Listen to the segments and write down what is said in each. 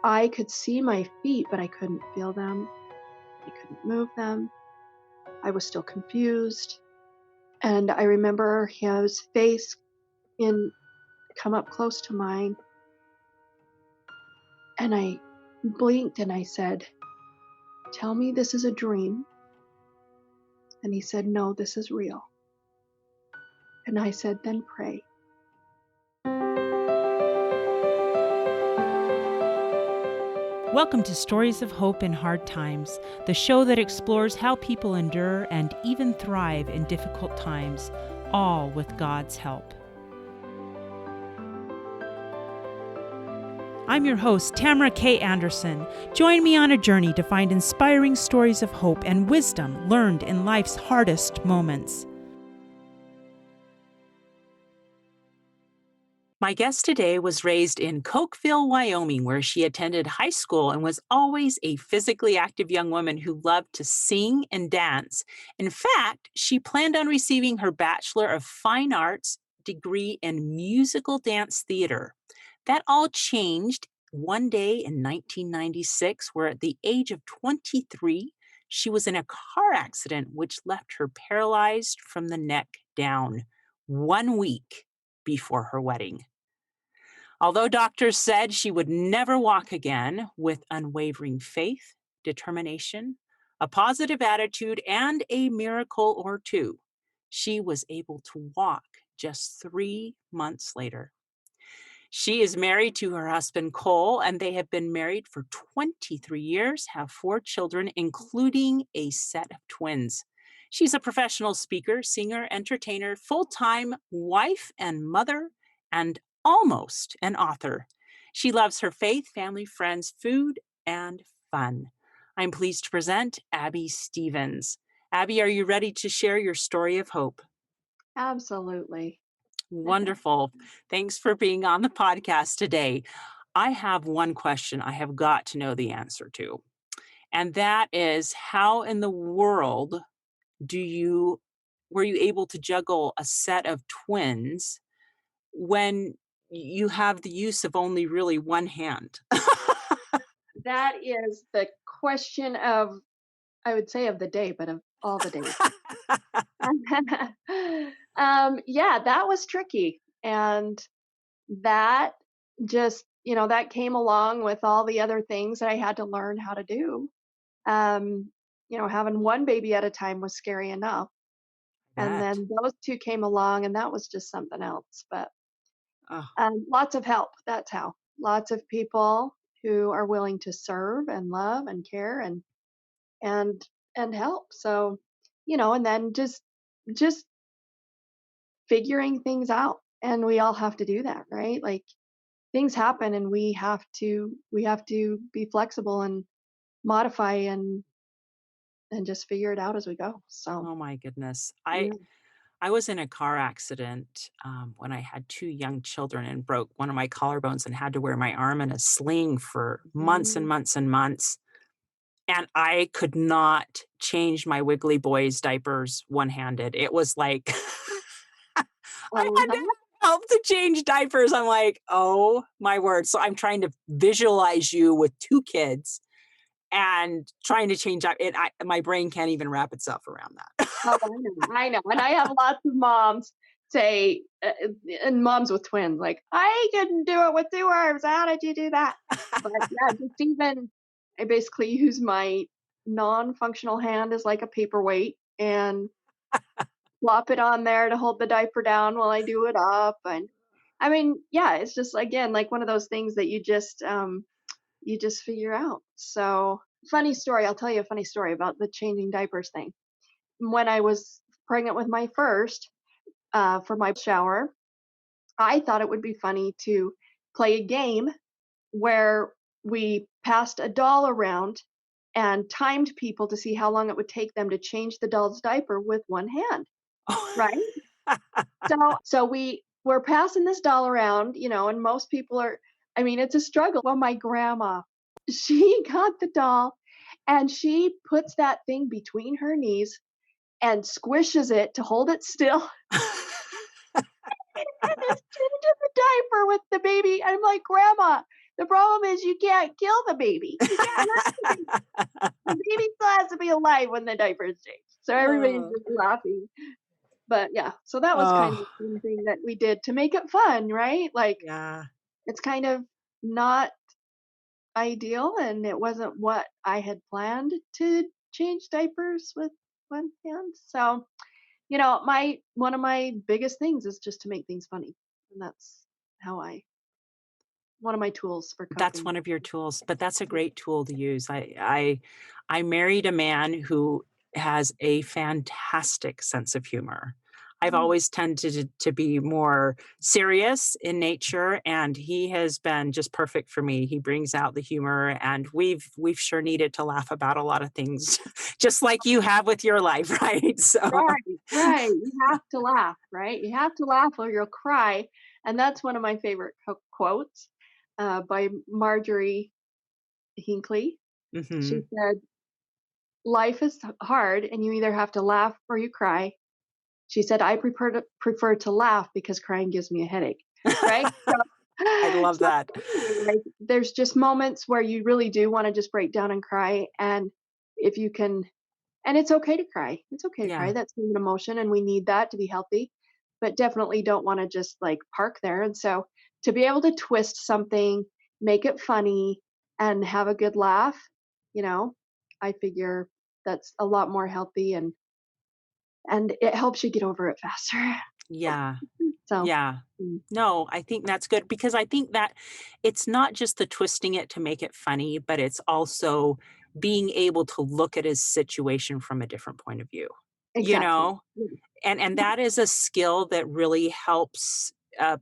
I could see my feet, but I couldn't feel them. I couldn't move them. I was still confused. And I remember his face in come up close to mine, and I blinked and I said, "Tell me this is a dream." And he said, "No, this is real." And I said, "Then pray." Welcome to Stories of Hope in Hard Times, the show that explores how people endure and even thrive in difficult times, all with God's help. I'm your host, Tamara K. Anderson. Join me on a journey to find inspiring stories of hope and wisdom learned in life's hardest moments. My guest today was raised in Cokeville, Wyoming, where she attended high school and was always a physically active young woman who loved to sing and dance. In fact, she planned on receiving her Bachelor of Fine Arts degree in musical dance theater. That all changed one day in 1996, where at the age of 23, she was in a car accident which left her paralyzed from the neck down 1 week before her wedding. Although doctors said she would never walk again, with unwavering faith, determination, a positive attitude, and a miracle or two, she was able to walk just 3 months later. She is married to her husband, Cole, and they have been married for 23 years, have 4 children, including a set of twins. She's a professional speaker, singer, entertainer, full-time wife and mother, and almost an author. She loves her faith, family, friends, food, and fun. I'm pleased to present Abby Stevens. Abby, are you ready to share your story of hope? Absolutely. Wonderful. Thanks for being on the podcast today. I have one question I have got to know the answer to, and that is, how in the world were you able to juggle a set of twins when you have the use of only really one hand? That is the question of, I would say, of the day, but of all the days. Yeah, that was tricky. And that just, that came along with all the other things that I had to learn how to do. Having one baby at a time was scary enough. And That. then those two came along, and that was just something else. But Oh, lots of help. That's how. Lots of people who are willing to serve and love and care and and help. So, and then just figuring things out. And we all have to do that, right? Like, things happen, and we have to be flexible and modify and just figure it out as we go. So, oh my goodness. yeah. I was in a car accident when I had 2 young children and broke one of my collarbones and had to wear my arm in a sling for months and Mm, months and months. And I could not change my Wiggly Boys diapers one-handed. It was like I well, had to have help to change diapers. I'm like, oh my word. So I'm trying to visualize you with 2 kids and trying to change up. My brain can't even wrap itself around that. oh, I know, and I have lots of moms say, and moms with twins, like, "I couldn't do it with 2 arms. How did you do that?" But yeah, just even I basically use my non-functional hand as like a paperweight and flop it on there to hold the diaper down while I do it up. And I mean, yeah, it's just, again, like one of those things that you just figure out. So, funny story. I'll tell you a funny story about the changing diapers thing. When I was pregnant with my first, for my shower, I thought it would be funny to play a game where we passed a doll around and timed people to see how long it would take them to change the doll's diaper with one hand, right? So we were passing this doll around, and most people are, I mean, it's a struggle. Well, my grandma, she got the doll and she puts that thing between her knees and squishes it to hold it still and just changes the diaper with the baby. I'm like, "Grandma, The problem is you can't kill the baby. You can't hurt the baby. The baby still has to be alive when the diaper is changed. So everybody's Oh, just laughing. But yeah, so that was kind of oh, something that we did to make it fun, right? Like yeah. it's kind of not ideal and it wasn't what I had planned to change diapers with one hand. So, my one of my biggest things is just to make things funny. And that's how I one of my tools for That's coping. one of your tools, but that's a Yeah. great tool to use. I married a man who has a fantastic sense of humor. I've Mm, always tended to be more serious in nature, and he has been just perfect for me. He brings out the humor, and we've sure needed to laugh about a lot of things, just like you have with your life, right? So, right, right. You have to laugh, right? You have to laugh or you'll cry. And that's one of my favorite quotes by Marjorie Hinckley. She mhm. said, "Life is hard, and you either have to laugh or you cry." She said, "I prefer to laugh because crying gives me a headache." Right? So I love so that. like, there's just moments where you really do wanna just break down and cry, and if you can and it's okay to cry. It's okay to cry, Yeah, that's human emotion, and we need that to be healthy, but definitely don't wanna just, like, park there, and so to be able to twist something, make it funny, and have a good laugh, you know, I figure that's a lot more healthy and it helps you get over it faster. yeah, So, yeah. mm, No, I think that's good because I think that it's not just the twisting it to make it funny, but it's also being able to look at his situation from a different point of view, you exactly. know? Yeah, And yeah, that is a skill that really helps,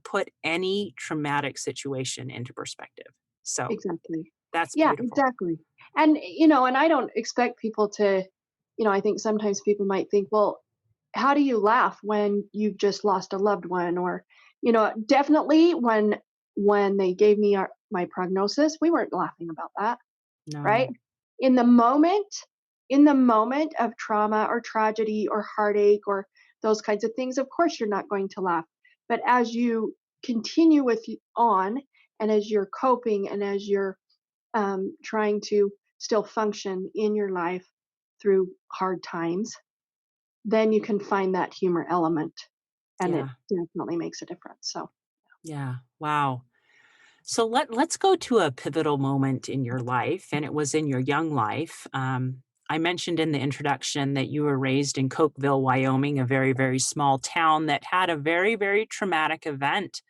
put any traumatic situation into perspective. So, exactly. that's Yeah, beautiful. exactly. And, and I don't expect people to I think sometimes people might think, "Well, how do you laugh when you've just lost a loved one?" Or, definitely when they gave me my prognosis, we weren't laughing about that, right? No. In the moment in the moment of trauma or tragedy or heartache or those kinds of things, of course you're not going to laugh. But as you continue on and as you're coping and as you're trying to still function in your life through hard times, then you can find that humor element and it Yeah, definitely makes a difference. So, yeah. Wow. So let's go to a pivotal moment in your life, and it was in your young life. I mentioned in the introduction that you were raised in Cokeville, Wyoming, a very, very small town that had a very, very traumatic event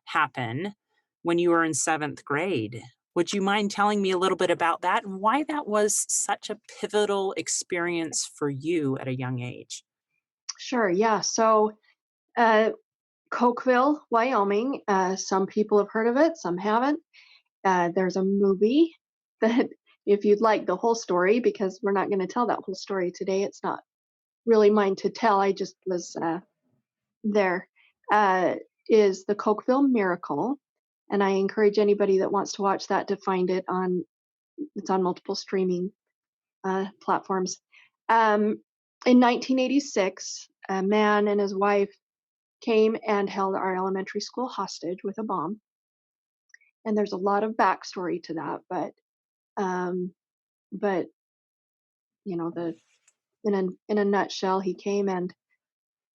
happen when you were in seventh grade. Would you mind telling me a little bit about that and why that was such a pivotal experience for you at a young age? sure. Yeah. So, uh, Cokeville, Wyoming, some people have heard of it, some haven't. There's a movie that, if you'd like the whole story, because we're not going to tell that whole story today, it's not really mine to tell. I just was there. Uh, is the Cokeville Miracle, and I encourage anybody that wants to watch that to find it on. It's on multiple streaming platforms. Um, in 1986, a man and his wife came and held our elementary school hostage with a bomb. And there's a lot of backstory to that, um, but the in a nutshell, he came and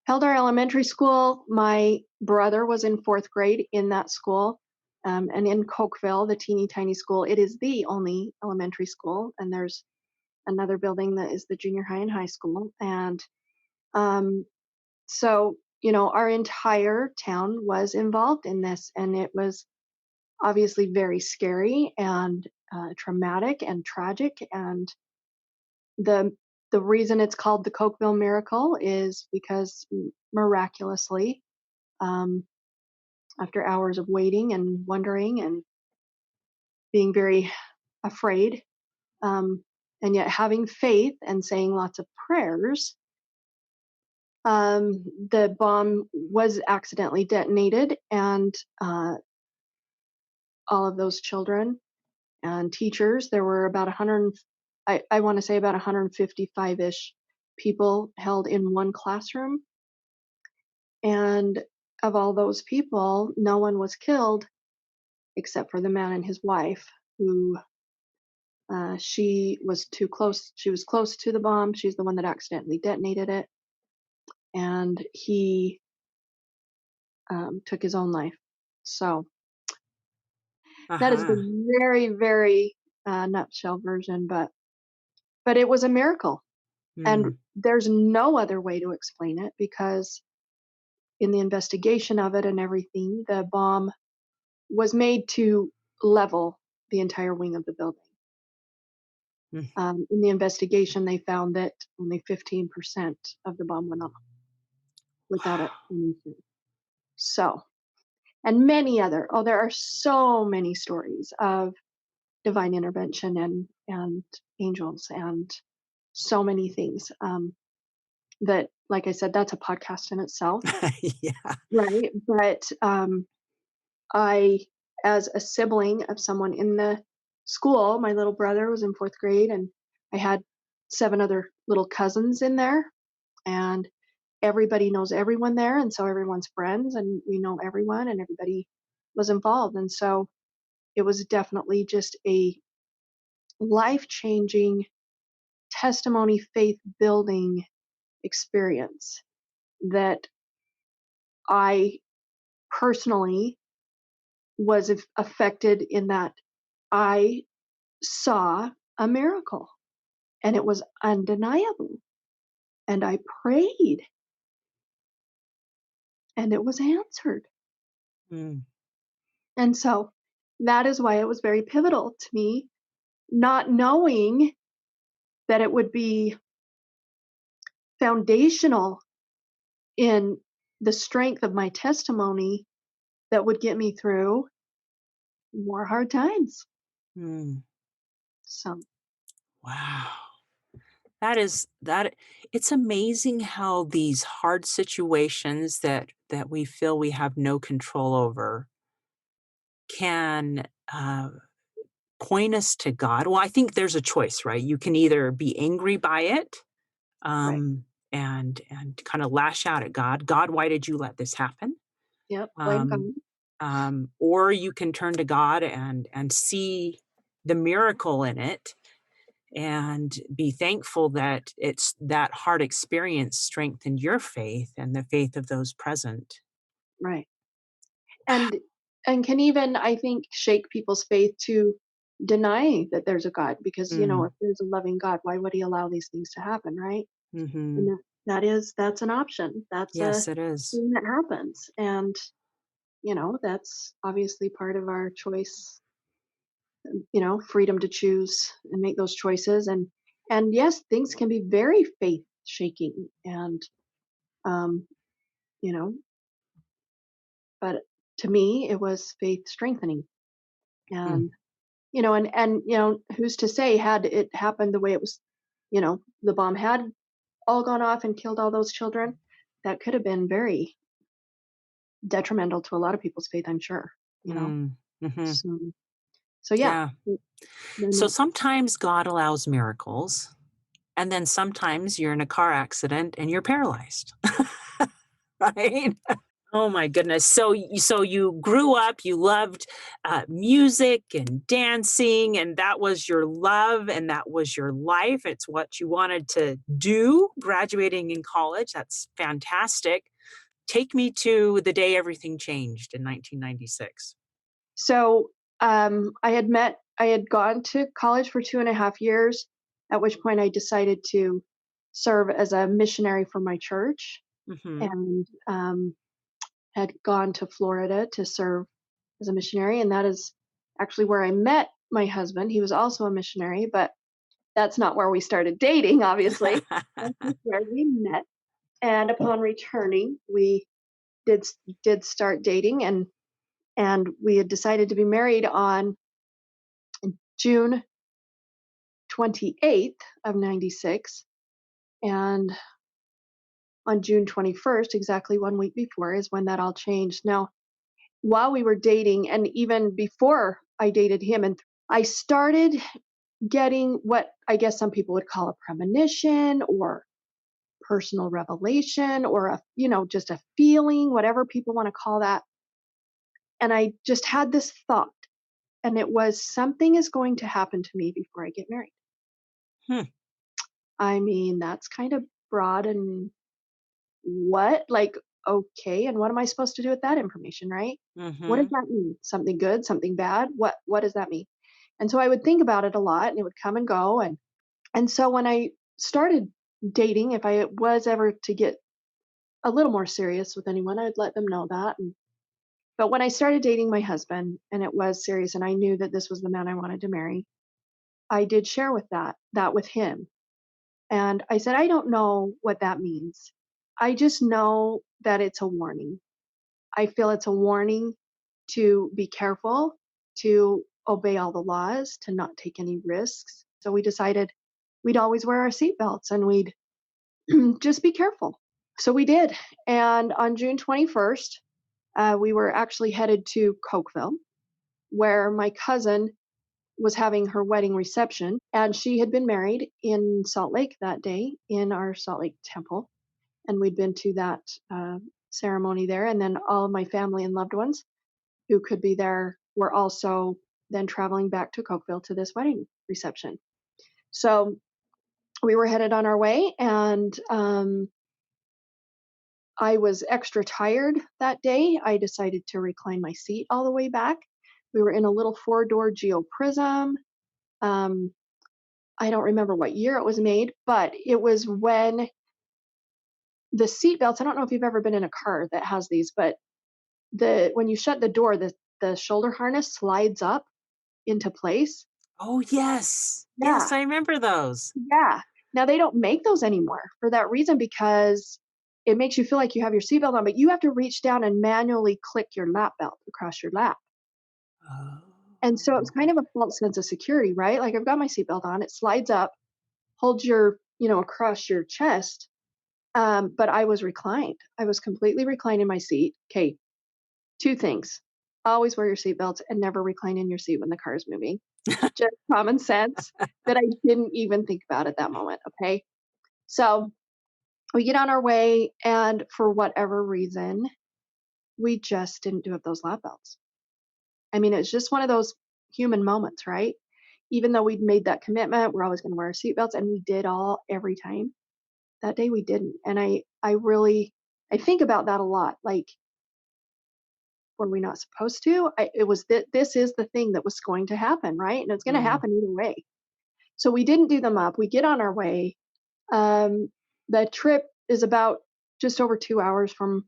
held our elementary school. My brother was in fourth grade in that school, and in Cokeville, the teeny tiny school, it is the only elementary school, and there's another building that is the junior high and high school, and um, so our entire town was involved in this, and it was obviously very scary and traumatic and tragic. And the the reason it's called the Cokeville Miracle is because miraculously, um, after hours of waiting and wondering and being very afraid, um, and yet having faith and saying lots of prayers, the bomb was accidentally detonated, and all of those children and teachers. There were about 100, I want to say about 155-ish people held in one classroom. And of all those people, no one was killed, except for the man and his wife, who she was too close. She was close to the bomb. She's the one that accidentally detonated it, and he took his own life. So that is Uh-huh. the very, very nutshell version, but it was a miracle, and Mm. there's no other way to explain it because in the investigation of it and everything, the bomb was made to level the entire wing of the building. Mm. In the investigation, they found that only 15% of the bomb went off without it. So, and many other, oh, there are so many stories of divine intervention and angels and so many things that, like I said, that's a podcast in itself, Yeah. right? But I, as a sibling of someone in the school, my little brother was in fourth grade, and I had 7 other little cousins in there, and everybody knows everyone there, and so everyone's friends, and we know everyone, and everybody was involved, and so it was definitely just a life-changing testimony, faith building experience that I personally was affected in that I saw a miracle and it was undeniable. And I prayed and it was answered. Mm. And so that is why it was very pivotal to me, not knowing that it would be foundational in the strength of my testimony that would get me through more hard times. Mm. So, Wow. That it's amazing how these hard situations that we feel we have no control over can, point us to God. Well, I think there's a choice, right? You can either be angry by it, right. and kinda lash out at God. "God, why did you let this happen?" Yep. Blame God. Um, or you can turn to God and see the miracle in it and be thankful that it's that hard experience strengthened your faith and the faith of those present. Right. And can even, I think, shake people's faith to deny that there's a God because, Mm. if there's a loving God, why would he allow these things to happen, right? And Mhm. that's an option. That's a Yes, it is. thing that happens. And, that's obviously part of our choice, freedom to choose and make those choices. And yes, things can be very faith shaking and um, you know, but to me it was faith strengthening. Mm. And who's to say had it happened the way it was, the bomb had all gone off and killed all those children, that could have been very detrimental to a lot of people's faith, I'm sure, you know. Mm. Mhm. So so yeah. Yeah. Then So sometimes God allows miracles, and then sometimes you're in a car accident and you're paralyzed. Right? Oh my goodness. So you grew up, you loved, music and dancing, and that was your love, and that was your life. It's what you wanted to do graduating in college. That's fantastic. Take me to the day everything changed in 1996. so I had gone to college for 2.5 years, at which point I decided to serve as a missionary for my church, Mhm. and had gone to Florida to serve as a missionary, and that is actually where I met my husband. He was also a missionary, but that's not where we started dating, obviously. That's just where we met. And upon returning, we did did start dating, and we had decided to be married on June 28th of 96, and on June 21st, exactly 1 week before, is when that all changed. Now, while we were dating, and even before I dated him, and I started getting what I guess some people would call a premonition or personal revelation or just a feeling, whatever people want to call that. And I just had this thought. and it was something is going to happen to me before I get married. Hmm. I mean, that's kind of broad and what? Like, okay, and what am I supposed to do with that information, right? What does Mhm. that mean? Something good, something bad? What does that mean? And so I would think about it a lot and it would come and go and so when I started dating, if I was ever to get a little more serious with anyone, I'd let them know that. But when I started dating my husband and it was serious and I knew that this was the man I wanted to marry, I did share that with him. And I said, I don't know what that means. I just know that it's a warning. I feel it's a warning to be careful, to obey all the laws, to not take any risks. So we decided we'd always wear our seatbelts and we'd just be careful. So we did. And on June 21st, we were actually headed to Cokeville, where my cousin was having her wedding reception. And she had been married in Salt Lake that day in our Salt Lake temple. And we'd been to that ceremony there. And then all of my family and loved ones who could be there were also then traveling back to Cokeville to this wedding reception. So we were headed on our way, and I was extra tired that day. I decided to recline my seat all the way back. We were in a little four-door Geo Prism. Um, I don't remember what year it was made, but it was when the seat belts. I don't know if you've ever been in a car that has these, but the when you shut the door, the shoulder harness slides up into place. Oh, yes. Yeah, Yes, I remember those. yeah. Now they don't make those anymore for that reason because it makes you feel like you have your seatbelt on, but you have to reach down and manually click your lap belt across your lap. And so it was kind Oh. of a false sense of security, right? Like I've got my seatbelt on, it slides up, holds your across your chest. But I was reclined. I was completely reclined in my seat. Okay, two things. Always wear your seatbelts and never recline in your seat when the car is moving. Just common sense that I didn't even think about at that moment. Okay. So we get on our way, and for whatever reason, we just didn't do up those lap belts. I mean, it's just one of those human moments, right? Even though we'd made that commitment, we're always going to wear our seatbelts, and we did all every time. That day we didn't, and I really I think about that a lot. Like, were we not supposed to? It was that this is the thing that was going to happen, right? And it's going to Mm. happen either way. So we didn't do them up. We get on our way. Um, the trip is about just over 2 hours from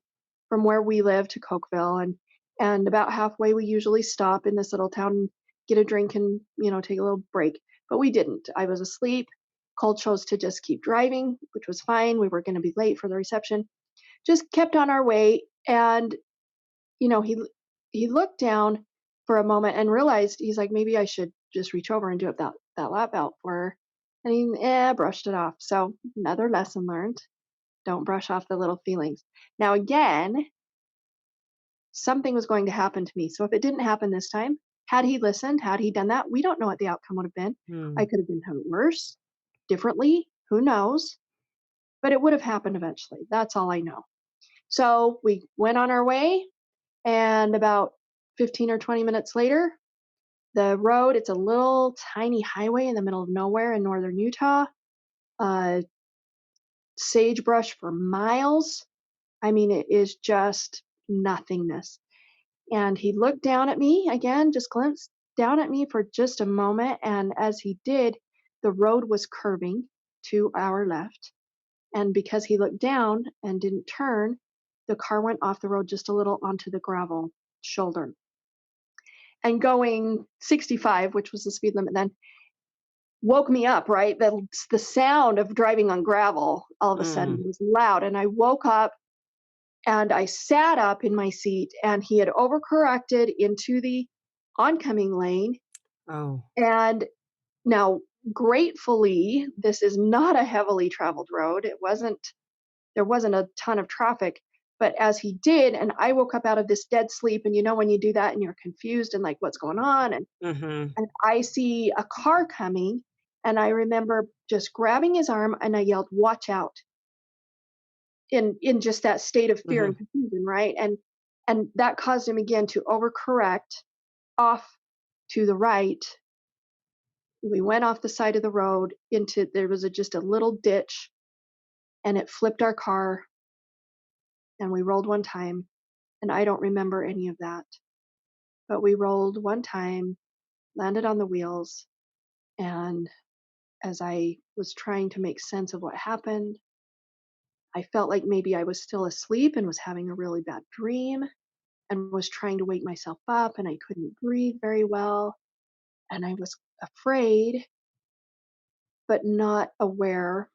where we live to Cokeville, and about halfway we usually stop in this little town and get a drink and take a little break. But we didn't. I was asleep. Cole chose to just keep driving, which was fine. We were going to be late for the reception. Just kept on our way, and he looked down for a moment and realized he's like, maybe I should just reach over and do up that lap belt for her. And he brushed it off. So another lesson learned. Don't brush off the little feelings. Now again, something was going to happen to me. So if it didn't happen this time, had he listened, had he done that, we don't know what the outcome would have been. I Mm. could have been hurt worse, differently, who knows? But it would have happened eventually. That's all I know. So we went on our way, and about 15 or 20 minutes later, the road, it's a little tiny highway in the middle of nowhere in northern Utah. Uh, Sagebrush for miles. I mean, it is just nothingness. And he looked down at me again, just glimpsed down at me for just a moment. And as he did, the road was curving to our left. And because he looked down and didn't turn, the car went off the road just a little onto the gravel shoulder. And going 65, which was the speed limit then, woke me up, right? The sound of driving on gravel all of a sudden Mm. was loud. And I woke up and I sat up in my seat, and he had overcorrected into the oncoming lane. Oh. And now, gratefully, this is not a heavily traveled road. There wasn't a ton of traffic. But as he did, and I woke up out of this dead sleep, and when you do that and you're confused and like, what's going on? Mhm. And I see a car coming, and I remember just grabbing his arm and I yelled, "Watch out," in just that state of fear and Mhm. confusion, right? And that caused him again to overcorrect off to the right. We went off the side of the road into there was just a little ditch, and it flipped our car, and we rolled one time, and I don't remember any of that. But we rolled one time, landed on the wheels, and as I was trying to make sense of what happened, I felt like maybe I was still asleep and was having a really bad dream and was trying to wake myself up, and I couldn't breathe very well, and I was afraid but not aware,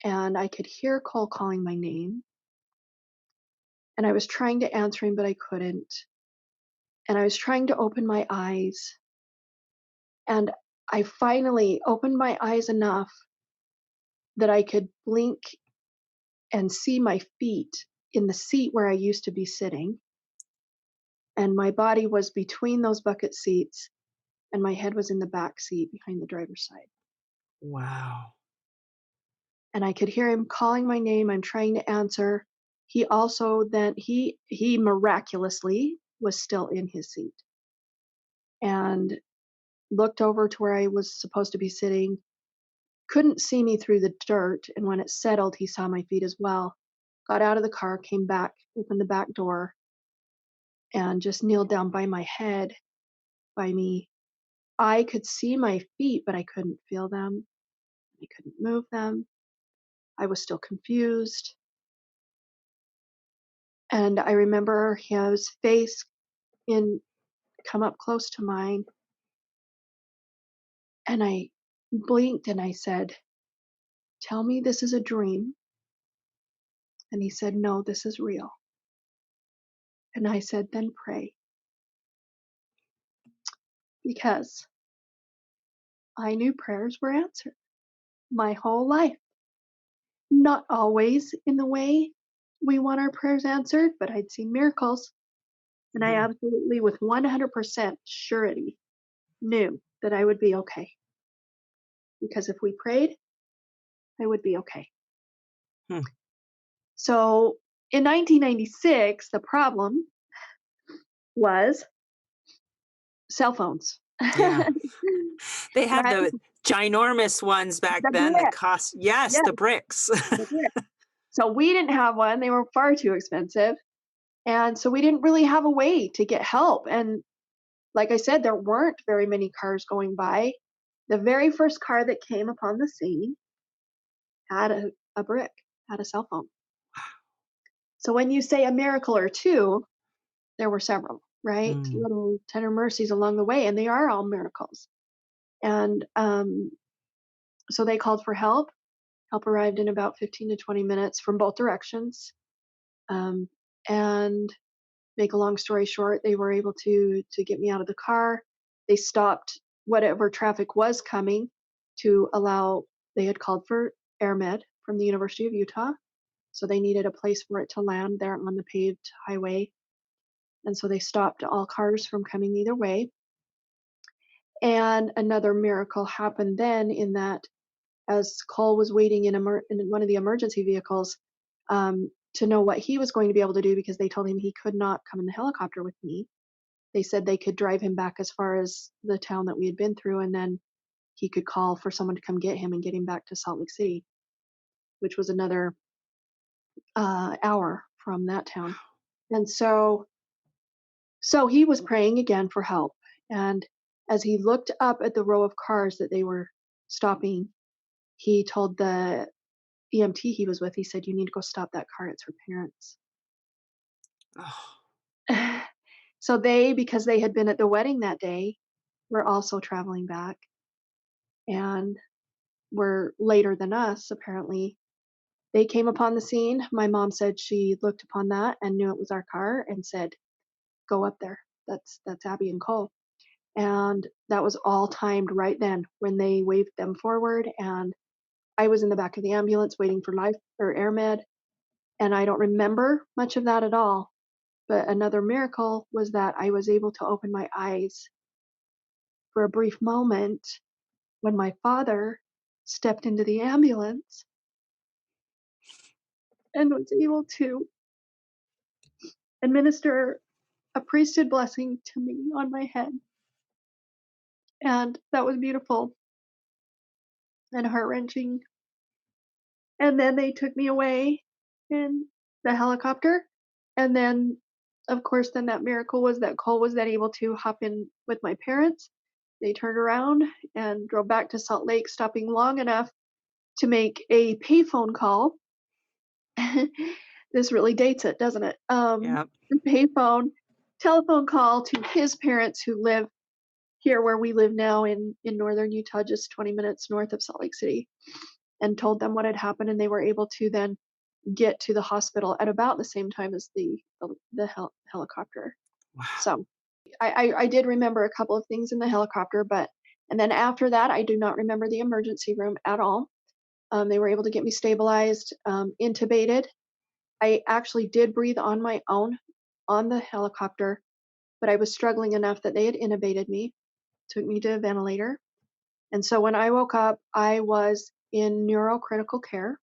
and I could hear Cole calling my name, and I was trying to answer him, but I couldn't, and I was trying to open my eyes, and I finally opened my eyes enough that I could blink and see my feet in the seat where I used to be sitting, and my body was between those bucket seats, and my head was in the back seat behind the driver's side. Wow. And I could hear him calling my name. I'm trying to answer. He also then he miraculously was still in his seat and looked over to where I was supposed to be sitting, couldn't see me through the dirt, and when it settled, he saw my feet as well. Got out of the car, came back, opened the back door, and just kneeled down by my head by me. I could see my feet, but I couldn't feel them. I couldn't move them. I was still confused. And I remember his face in come up close to mine, and I blinked and I said, "Tell me this is a dream." And he said, "No, this is real." And I said, "Then pray." Because I knew prayers were answered my whole life. Not always in the way we want our prayers answered, but I'd seen miracles. And I Yeah. absolutely, with 100% surety, knew that I would be okay. Because if we prayed, I would be okay. Hmm. So in 1996, the problem was cell phones. Yeah. They had Right? the ginormous ones back The then that brick. cost, yes, Yes, the bricks. the brick. So we didn't have one. They were far too expensive. And so we didn't really have a way to get help. And like I said, there weren't very many cars going by. The very first car that came upon the scene had a brick, had a cell phone. So when you say a miracle or two, there were several, right? Mm. Little tender mercies along the way, and they are all miracles. And so they called for help. Help arrived in about 15 to 20 minutes from both directions. Um, and make a long story short, they were able to get me out of the car. They stopped whatever traffic was coming to allow. They had called for air med from the University of Utah, so they needed a place for it to land there on the paved highway, and so they stopped all cars from coming either way. And another miracle happened then in that as Cole was waiting in one of the emergency vehicles to know what he was going to be able to do because they told him he could not come in the helicopter with me. They said they could drive him back as far as the town that we had been through, and then he could call for someone to come get him and get him back to Salt Lake City, which was another hour from that town. And so he was praying again for help. And as he looked up at the row of cars that they were stopping, he told the EMT he was with, he said, "You need to go stop that car. It's her parents." Oh, So they, because they had been at the wedding that day, were also traveling back and were later than us, apparently. They came upon the scene. My mom said she looked upon that and knew it was our car and said, "Go up there. That's Abby and Cole." And that was all timed right then when they waved them forward. And I was in the back of the ambulance waiting for life or air med. And I don't remember much of that at all. But another miracle was that I was able to open my eyes for a brief moment when my father stepped into the ambulance and was able to administer a priesthood blessing to me on my head. and that was beautiful and heart-wrenching. And then they took me away in the helicopter, and then, of course, then that miracle was that Cole was then able to hop in with my parents. They turned around and drove back to Salt Lake, stopping long enough to make a payphone call. This really dates it, doesn't it? Yep. A payphone telephone call to his parents who live here where we live now in northern Utah, just 20 minutes north of Salt Lake City, and told them what had happened, and they were able to then get to the hospital at about the same time as the helicopter. Wow. So I did remember a couple of things in the helicopter, but and then after that, I do not remember the emergency room at all. They were able to get me stabilized, intubated. I actually did breathe on my own on the helicopter, but I was struggling enough that they had intubated me, took me to a ventilator. And so when I woke up, I was in neurocritical care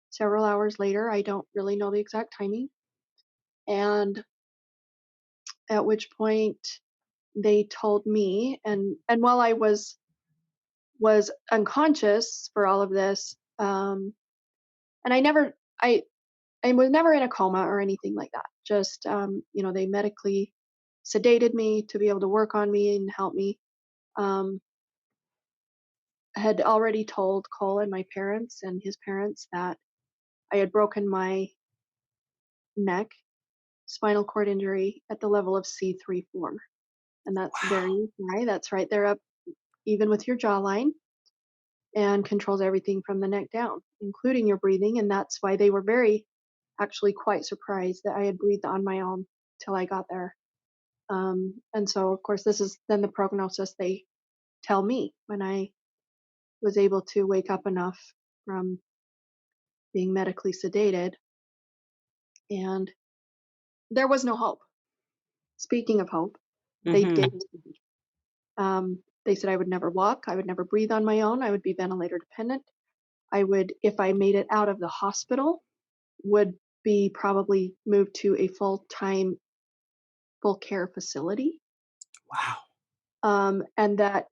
several hours later. I don't really know the exact timing. And at which point they told me, and while I was unconscious for all of this, and I was never in a coma or anything like that. Just they medically sedated me to be able to work on me and help me. Um, had already told Cole and my parents and his parents that I had broken my neck, spinal cord injury at the level of C3-4. And that's Wow. very high. That's right there up even with your jawline and controls everything from the neck down, including your breathing. And that's why they were very, actually quite surprised that I had breathed on my own till I got there. And so, of course, this is then the prognosis they tell me when I was able to wake up enough from being medically sedated. And there was no hope. Speaking of hope, they Mhm. gave it to me. They said I would never walk, I would never breathe on my own, I would be ventilator dependent. I would, if I made it out of the hospital, would be probably moved to a full-time, full care facility. Wow. And that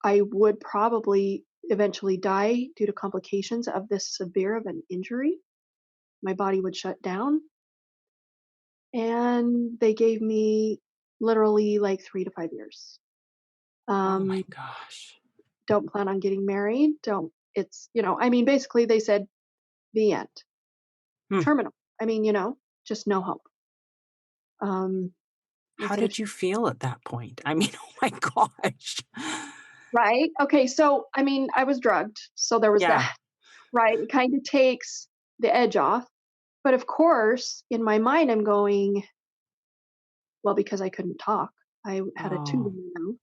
I would probably eventually die due to complications of this severe of an injury. My body would shut down. And they gave me literally like 3 to 5 years. Oh my Um, gosh. don't plan on getting married. Don't, I mean, basically they said the end, Hmm. terminal. I mean, just no hope. Um, they How said, if did you feel at that point? I mean, oh my gosh. right. Okay. So, I mean, I was drugged. So there was Yeah. that, right? It kind of takes the edge off. But of course, in my mind, I'm going, well, because I couldn't talk, I had a tube Oh. in my mouth.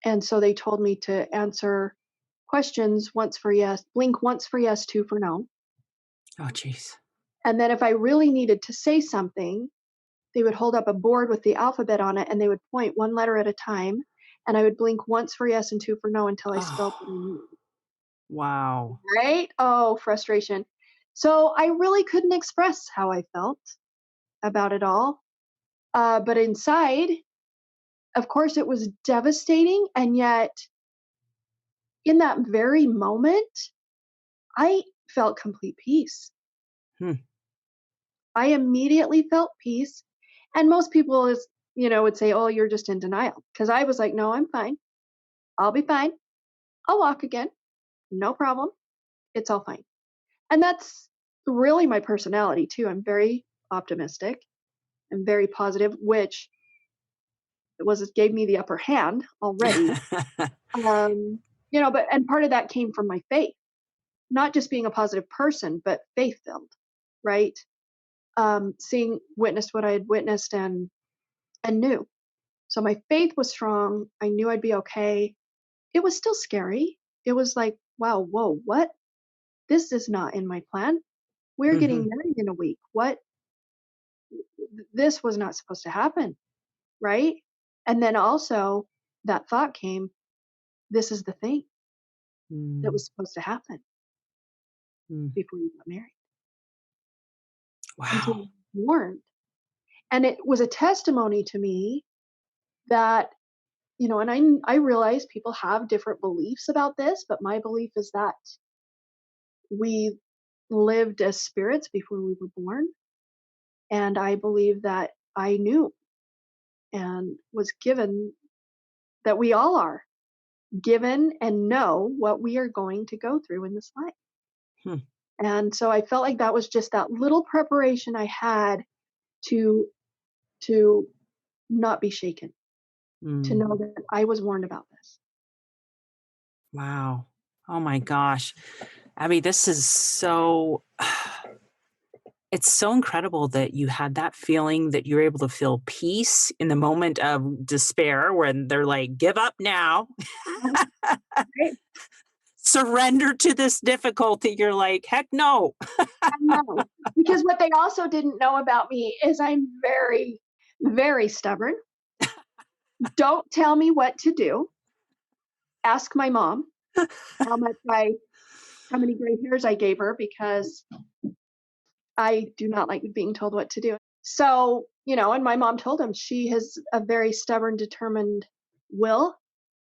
And so they told me to answer questions once for yes, blink once for yes, two for no. Oh, jeez. And then if I really needed to say something, they would hold up a board with the alphabet on it and they would point one letter at a time. And I would blink once for yes and two for no until I spelled what I Oh, knew. wow. Right? Oh, frustration. So I really couldn't express how I felt about it all. But inside, of course, it was devastating. And yet, in that very moment, I felt complete peace. Hmm. I immediately felt peace. And most people would say, "Oh, you're just in denial." Because I was like, "No, I'm fine. I'll be fine. I'll walk again. No problem. It's all fine." And that's really my personality too. I'm very optimistic and very positive, which gave me the upper hand already. Um, but and part of that came from my faith, not just being a positive person, but faith filled, right? Witnessed what I had witnessed and knew. So my faith was strong. I knew I'd be okay. It was still scary. It was like, wow, whoa, what? This is not in my plan. We're getting Mhm. married in a week. What? This was not supposed to happen, right? And then also that thought came, this is the thing that Mm, was supposed to happen mm. before you got married. And so I Wow. was warned. And it was a testimony to me that, and I realize people have different beliefs about this, but my belief is that we lived as spirits before we were born. And I believe that I knew and was given that we all are given and know what we are going to go through in this life. Hmm. And so I felt like that was just that little preparation I had to to not be shaken, to Mm. know that I was warned about this. Wow. Oh my gosh. Abby, this is so it's so incredible that you had that feeling that you're able to feel peace in the moment of despair when they're like, give up now, Mhm. Right? surrender to this difficulty. You're like, heck no. I know. Because what they also didn't know about me is I'm very, very stubborn. Don't tell me what to do. Ask my mom how much I how many gray hairs I gave her because I do not like being told what to do. So, and my mom told him she has a very stubborn, determined will,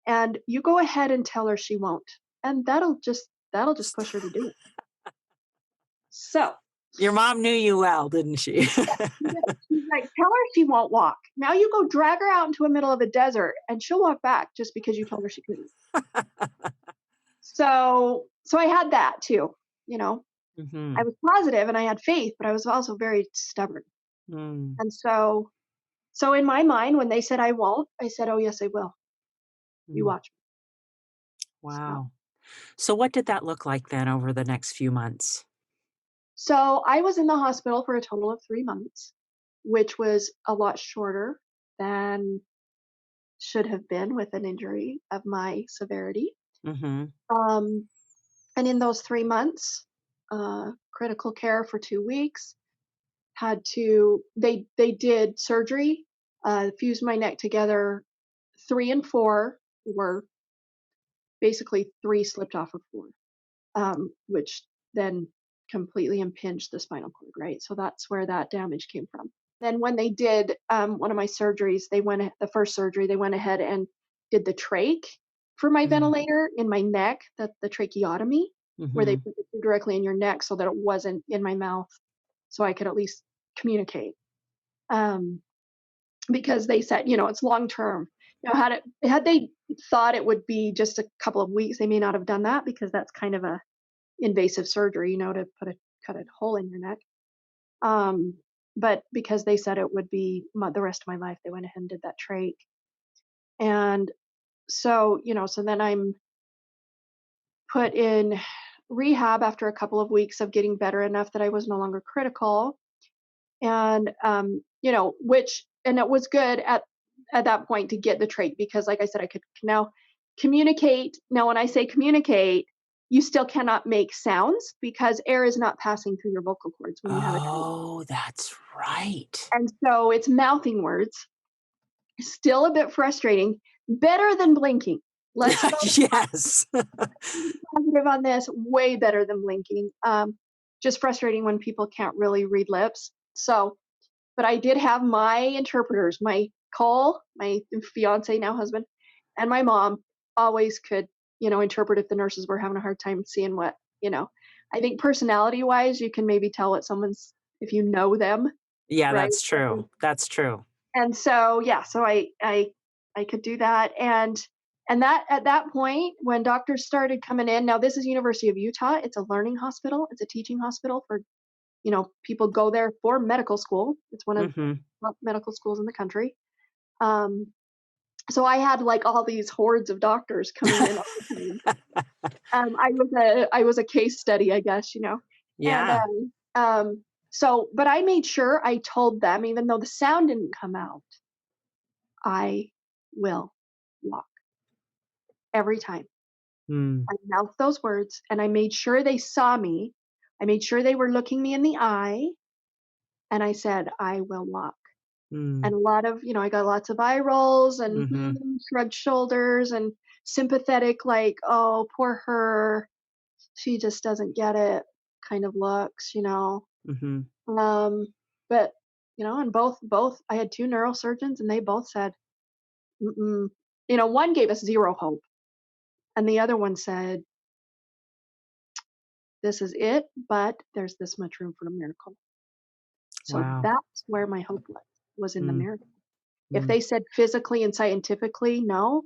and you go ahead and tell her she won't. And that'll just push her to do it. So, Your mom knew you well, didn't she? she's like, tell her she won't walk. Now you go drag her out into the middle of a desert and she'll walk back just because you told her she couldn't. So I had that too, you know. I Hmm. was positive and I had faith, but I was also very stubborn. Mm. And so in my mind, when they said I won't, I said, "Oh yes, I will. You Mm. watch me." So, Wow. So, what did that look like then over the next few months? so I was in the hospital for a total of 3 months, which was a lot shorter than should have been with an injury of my severity. Hmm. Um, and in those 3 months, critical care for 2 weeks. They did surgery, fused my neck together. 3 and 4 were basically 3 slipped off of 4. Which then completely impinged the spinal cord, right? So that's where that damage came from. Then when they did one of my surgeries, the first surgery, they went ahead and did the trach for my ventilator in my neck, the tracheotomy, where they Mm-hmm. put it directly in your neck so that it wasn't in my mouth, so I could at least communicate. Um, because they said, it's long term. Had they thought it would be just a couple of weeks, they may not have done that because that's kind of a invasive surgery, to cut a hole in your neck. Um, but because they said it would be the rest of my life, they went ahead and did that trach. And so then I'm put in rehab after a couple of weeks of getting better enough that I was no longer critical. And it was good at that point to get the trach because, like I said, I could now communicate. Now, when I say communicate, you still cannot make sounds because air is not passing through your vocal cords when you have a trach. Oh, that's right. And so it's mouthing words. Still a bit frustrating. Better than blinking. Let's go Yes. positive on this. Way better than blinking. Just frustrating when people can't really read lips. So, but I did have my interpreters, my Cole, my fiance, now husband, and my mom always could, interpret if the nurses were having a hard time seeing I think personality wise, you can maybe tell what someone's, if you know them, Yeah, right? that's true. That's true. And so, yeah, so I could do that. And that at that point, when doctors started coming in, now this is University of Utah. It's a learning hospital. It's a teaching hospital for, people go there for medical school. It's one of Mhm. the top medical schools in the country. Um, so I had like all these hordes of doctors coming in all the time. I was a case study, I guess, and Yeah. but I made sure I told them, even though the sound didn't come out, I will walk every time. Mm, I mouthed those words, and I made sure they saw me. I made sure they were looking me in the eye, and I said, I will walk. mm, And I got lots of eye rolls and mhm, shrugged shoulders and sympathetic, like, oh, poor her. She just doesn't get it kind of looks. mhm. Um, but, and both, I had two neurosurgeons and they both said, Mm-mm. One gave us zero hope, and the other one said, "This is it, but there's this much room for a miracle." So Wow. that's where my hope was in the Mm, miracle. If mm. they said physically and scientifically, no,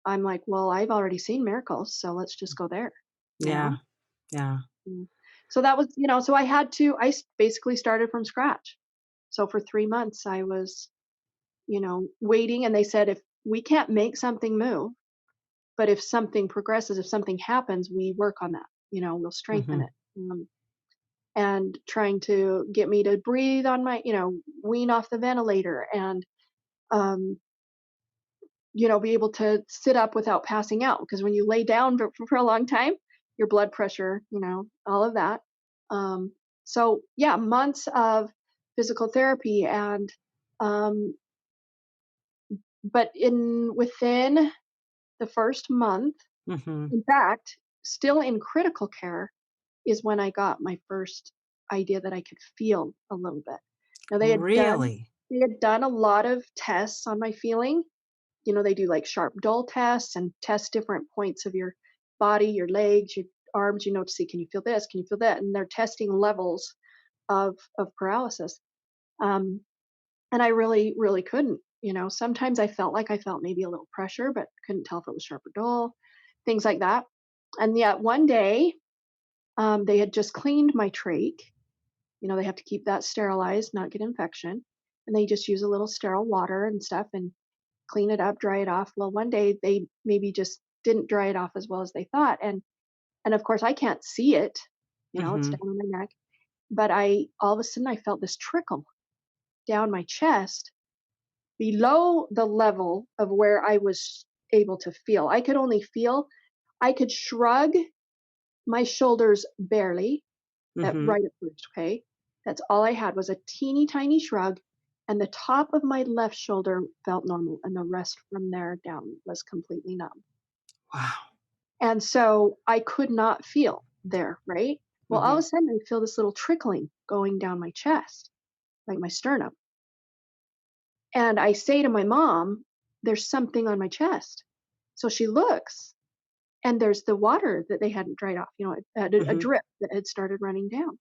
I'm like, "Well, I've already seen miracles, so let's just go there," you Yeah. know? Yeah. Mm. So that was, so basically started from scratch. So for 3 months, I was, waiting, and they said, "If we can't make something move, but if something progresses, if something happens, we work on that, we'll strengthen Mhm. it." And trying to get me to breathe on my, wean off the ventilator, and, um, be able to sit up without passing out. Because when you lay down for a long time, your blood pressure, all of that. Um, so yeah, months of physical therapy, and um, but in within the first month, Mhm. in fact, still in critical care, is when I got my first idea that I could feel a little bit. Now Really? they had done a lot of tests on my feeling. They do like sharp dull tests and test different points of your body, your legs, your arms, to see, can you feel this? Can you feel that? And they're testing levels of paralysis. Um, and I really, really couldn't. Sometimes I felt maybe a little pressure, but couldn't tell if it was sharp or dull, things like that. And yet one day, they had just cleaned my trach. They have to keep that sterilized, not get infection. And they just use a little sterile water and stuff and clean it up, dry it off. Well, one day they maybe just didn't dry it off as well as they thought. And of course I can't see it. It's Mhm. down on my neck. But I all of a sudden I felt this trickle down my chest below the level of where I was able to feel. I could shrug my shoulders barely, at Mhm. right at first, okay? That's all I had was a teeny tiny shrug, and the top of my left shoulder felt normal, and the rest from there down was completely numb. Wow. And so I could not feel there, right? Well, all of a Mhm. sudden I feel this little trickling going down my chest, like my sternum. And I say to my mom, "There's something on my chest." So she looks, and there's the water that they hadn't dried off. It had a Mhm. drip that had started running down.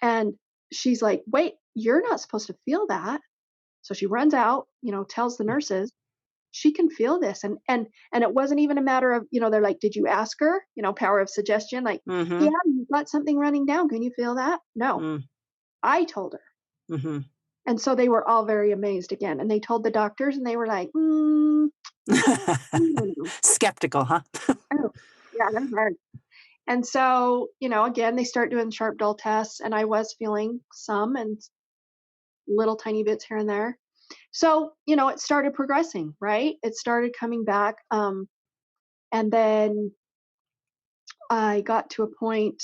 And she's like, "Wait, you're not supposed to feel that." So she runs out, tells the nurses, "She can feel this." And it wasn't even a matter of, they're like, "Did you ask her?" Power of suggestion, like, "Yeah, Mhm. you've got something running down. Can you feel that?" No, Mm. I told her. Mhm. And so they were all very amazed again. And they told the doctors, and they were like, I don't know. Skeptical, huh? Oh, yeah, that's hard. And so, again, they start doing sharp dull tests, and I was feeling some and little tiny bits here and there. So, it started progressing, right? It started coming back. And then I got to a point,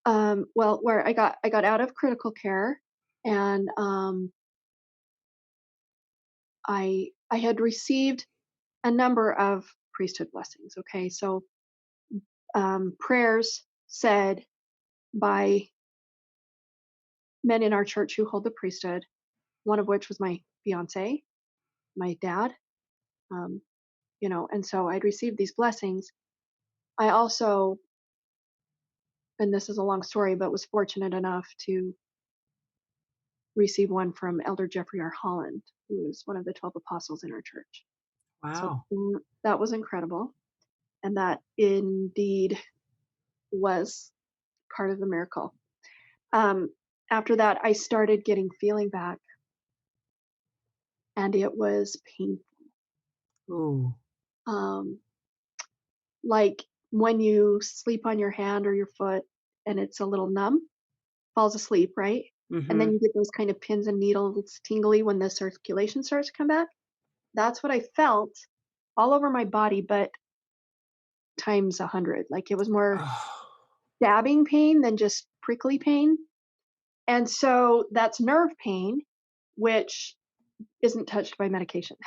well, where I got out of critical care, and I had received a number of priesthood blessings. Okay, so prayers said by men in our church who hold the priesthood, one of which was my fiance, my dad, um, and so I'd received these blessings. I also, and this is a long story, but was fortunate enough to receive one from Elder Jeffrey R. Holland, who is one of the 12 apostles in our church. So Wow. that was incredible. And that indeed was part of the miracle. Um, After that, I started getting feeling back, and it was painful. Ooh. Um, like when you sleep on your hand or your foot and it's a little numb, falls asleep, right? And then Mhm. you get those kind of pins and needles tingly when the circulation starts to come back. That's what I felt all over my body, but times 100. Like it was more Oh. stabbing pain than just prickly pain. And so that's nerve pain, which isn't touched by medication.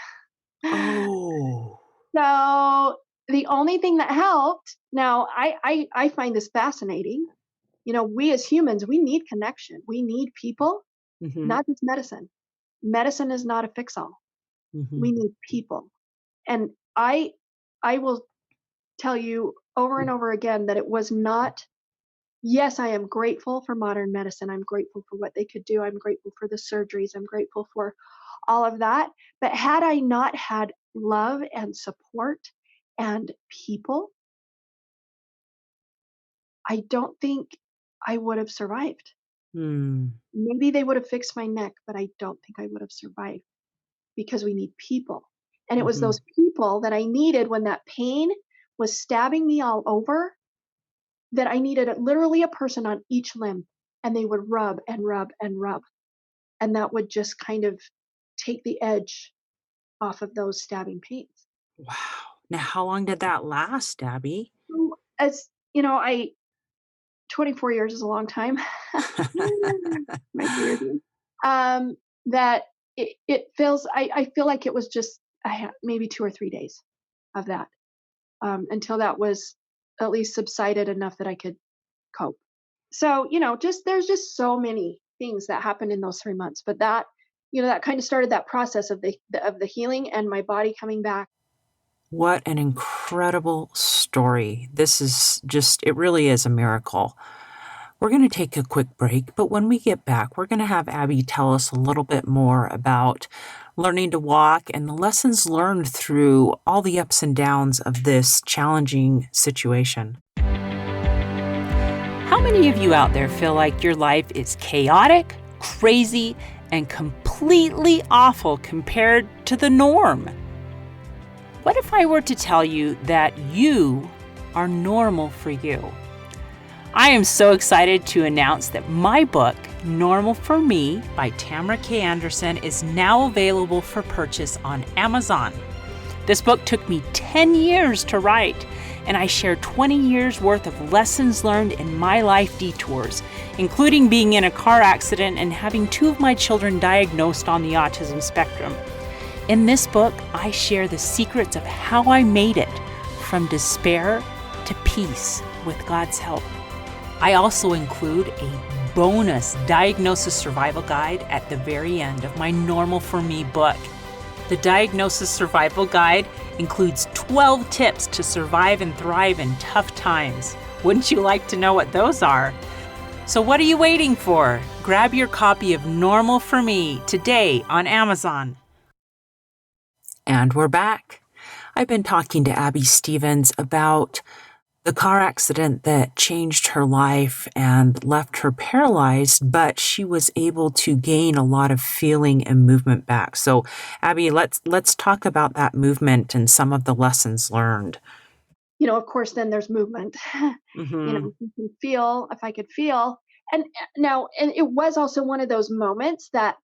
Oh. So the only thing that helped, now I find this fascinating. We as humans, we need connection. We need people, Mhm. not just medicine. Medicine is not a fix all. Mhm. We need people. And I will tell you over and over again that it was not. Yes, I am grateful for modern medicine. I'm grateful for what they could do. I'm grateful for the surgeries. I'm grateful for all of that. But had I not had love and support and people, I don't think I would have survived. Mm. Maybe they would have fixed my neck, but I don't think I would have survived because we need people. And it was Mhm. those people that I needed when that pain was stabbing me all over, that I needed literally a person on each limb, and they would rub and rub and rub. And that would just kind of take the edge off of those stabbing pains. Wow. Now how long did that last, Abby? So, as you know, I 24 years is a long time. My career. Um, that it feels. I feel like it was just maybe 2 or 3 days of that, until that was at least subsided enough that I could cope. So, just there's just so many things that happened in those 3 months, but that kind of started that process of the healing and my body coming back. What an incredible story. This is just, it really is a miracle. We're going to take a quick break, but when we get back, we're going to have Abby tell us a little bit more about learning to walk and the lessons learned through all the ups and downs of this challenging situation. How many of you out there feel like your life is chaotic, crazy, and completely awful compared to the norm? What if I were to tell you that you are normal for you? I am so excited to announce that my book, Normal for Me by Tamara K. Anderson, is now available for purchase on Amazon. This book took me 10 years to write, and I share 20 years worth of lessons learned in my life detours, including being in a car accident and having 2 of my children diagnosed on the autism spectrum. In this book, I share the secrets of how I made it from despair to peace with God's help. I also include a bonus diagnosis survival guide at the very end of my Normal for Me book. The Diagnosis Survival Guide includes 12 tips to survive and thrive in tough times. Wouldn't you like to know what those are? So what are you waiting for? Grab your copy of Normal for Me today on Amazon. And we're back. I've been talking to Abby Stevens about the car accident that changed her life and left her paralyzed, but she was able to gain a lot of feeling and movement back. So, Abby, let's talk about that movement and some of the lessons learned. Of course, then there's movement. Mm-hmm. If you can feel, if I could feel. And now, and it was also one of those moments that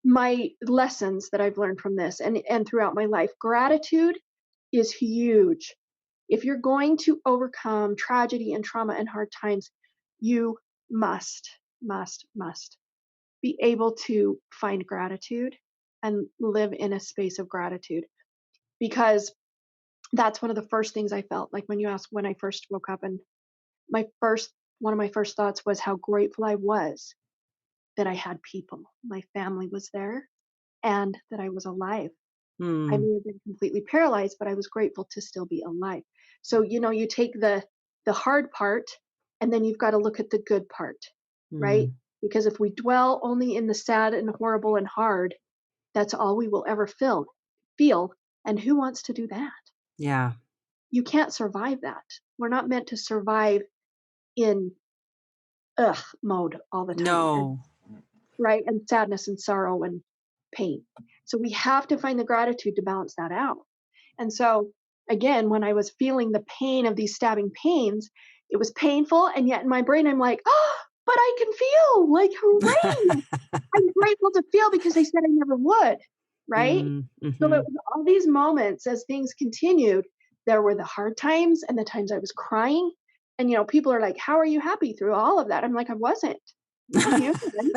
my lessons that I've learned from this and throughout my life, gratitude is huge. If you're going to overcome tragedy and trauma and hard times, you must be able to find gratitude and live in a space of gratitude, because that's one of the first things I felt like when you asked when I first woke up. And my first one of my first thoughts was how grateful I was that I had people. My family was there and that I was alive. I Mm, may have been completely paralyzed, but I was grateful to still be alive. So, you take the hard part, and then you've got to look at the good part, right? mm, Because if we dwell only in the sad and horrible and hard, that's all we will ever feel. And who wants to do that? yeah. You can't survive that. We're not meant to survive in ugh mode all the time, and No. right, and sadness and sorrow and pain. So we have to find the gratitude to balance that out. And so, again, when I was feeling the pain of these stabbing pains, it was painful. And yet in my brain, I'm like, oh, but I can feel, like, hooray. I'm grateful to feel because they said I never would. Right. Mm, So it mm-hmm. was all these moments as things continued. There were the hard times and the times I was crying. And, people are like, how are you happy through all of that? I'm like, I wasn't. I'm human.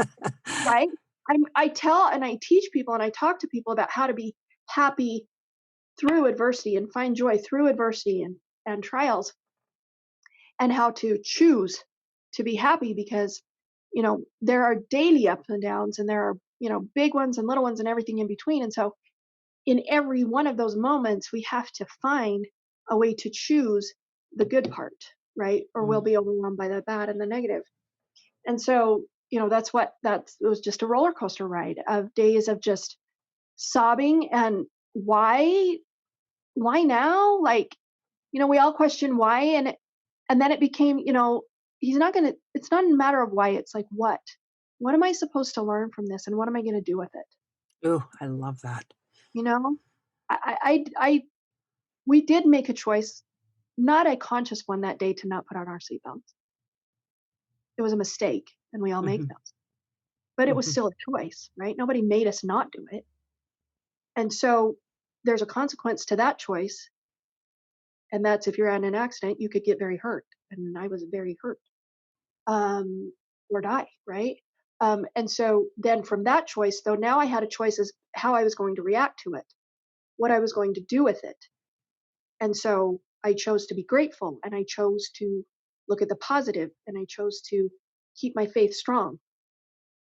Right. I tell and I teach people and I talk to people about how to be happy through adversity and find joy through adversity and trials, and how to choose to be happy, because there are daily ups and downs, and there are big ones and little ones and everything in between. And so in every one of those moments, we have to find a way to choose the good part, right? Or we'll Mm. be overwhelmed by the bad and the negative. And so, it was just a roller coaster ride of days of just sobbing and why now? Like, we all question why, and then it became, it's not a matter of why, it's like what? What am I supposed to learn from this and what am I going to do with it? Oh, I love that. You know? We did make a choice, not a conscious one that day to not put on our seatbelts. It was a mistake and we all make Mhm, those. But it was mhm. still a choice, right? Nobody made us not do it. And so there's a consequence to that choice. And that's if you're in an accident, you could get very hurt. And I was very hurt, um, or die, right? And so then from that choice, though, now I had a choice as how I was going to react to it, what I was going to do with it. And so I chose to be grateful and I chose to look at the positive and I chose to keep my faith strong,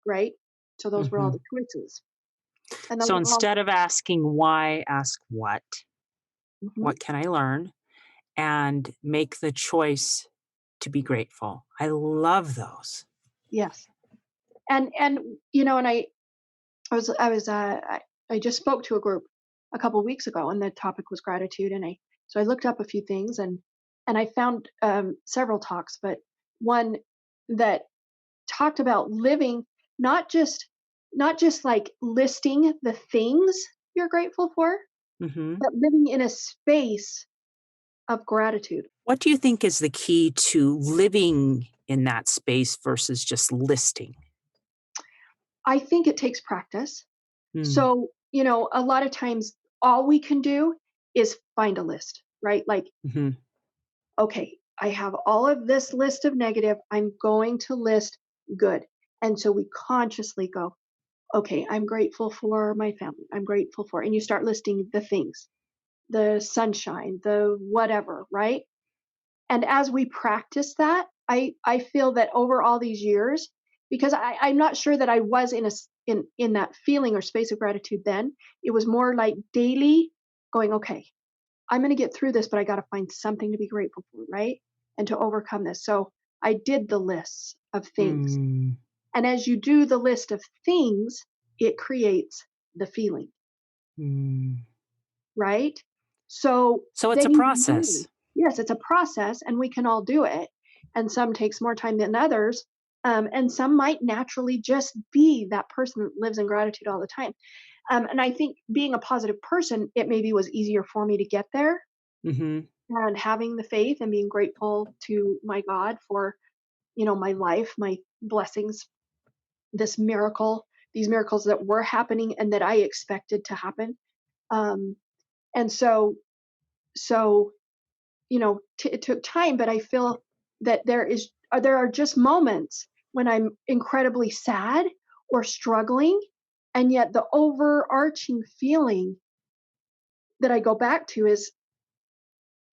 right? So those were all Mhm. the choices. And those So were all. instead of asking why, ask what. Mhm. What can I learn? And make the choice to be grateful. I love those. Yes. And and I just spoke to a group a couple weeks ago, and the topic was gratitude, and I looked up a few things, and I found several talks, but one that talked about living, not just like listing the things you're grateful for, Mhm. but living in a space of gratitude. What do you think is the key to living in that space versus just listing? I think it takes practice. Mm. So, a lot of times all we can do is find a list, right? Like, Mhm. okay, I have all of this list of negative. I'm going to list good. And so we consciously go, okay, I'm grateful for my family. I'm grateful for, and you start listing the things, the sunshine, the whatever, right? And as we practice that, I feel that over all these years, because I'm not sure that I was in that feeling or space of gratitude then. It was more like daily going, okay, I'm going to get through this, but I got to find something to be grateful for, right? And to overcome this. So I did the lists of things. Mm. And as you do the list of things, it creates the feeling, Mm. right? So So it's a then you know, process. yes, it's a process and we can all do it. And some takes more time than others. And some might naturally just be that person that lives in gratitude all the time. And I think being a positive person, it maybe was easier for me to get there, Mhm. and having the faith and being grateful to my God for, my life, my blessings, this miracle, these miracles that were happening and that I expected to happen. Um, and so, it took time, but I feel that there are just moments when I'm incredibly sad or struggling, and yet the overarching feeling that I go back to is,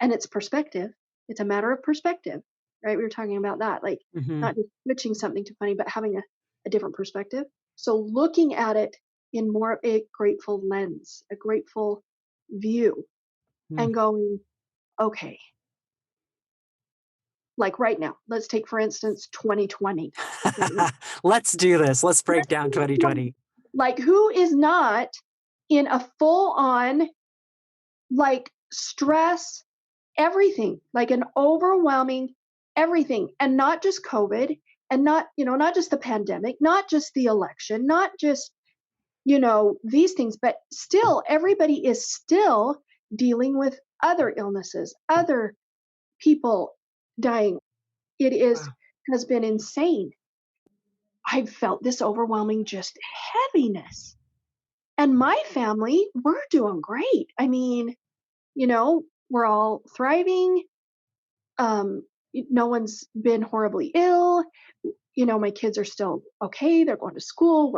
and it's perspective. It's a matter of perspective, right? We were talking about that, like Mhm. not just switching something to funny, but having a different perspective. So looking at it in more of a grateful lens, a grateful view, Mm. and going, okay, like right now, let's take, for instance, 2020. Right now. Let's do this. Let's break Let's down take 20. 2020. Like, who is not in a full on, like, stress, everything, like an overwhelming everything, and not just COVID, and not just the pandemic, not just the election, not just, these things, but still everybody is still dealing with other illnesses, other people dying. It is Wow. has been insane. I've felt this overwhelming just heaviness. And my family, we're doing great. I mean, we're all thriving. No one's been horribly ill. My kids are still okay. They're going to school.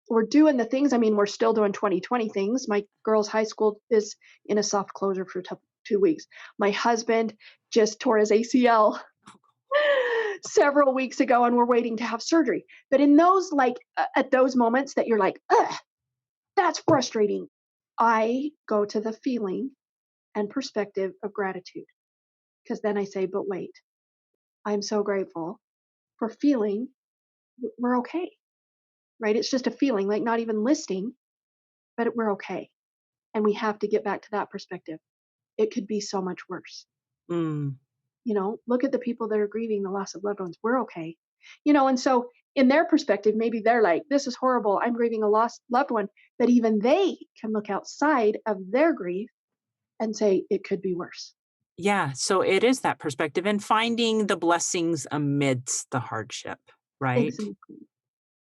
We're doing the things. I mean, we're still doing 2020 things. My girl's high school is in a soft closure for 2 weeks. My husband just tore his ACL several weeks ago, and we're waiting to have surgery. But in those, like, at those moments that you're like, ugh, that's frustrating. I go to the feeling and perspective of gratitude because then I say, but wait, I'm so grateful for feeling we're okay, right? It's just a feeling, like not even listing, but we're okay. And we have to get back to that perspective. It could be so much worse. Mm. Look at the people that are grieving the loss of loved ones. We're okay. And so in their perspective, maybe they're like, this is horrible. I'm grieving a lost loved one. But even they can look outside of their grief and say, it could be worse. Yeah, so it is that perspective and finding the blessings amidst the hardship, right? Exactly.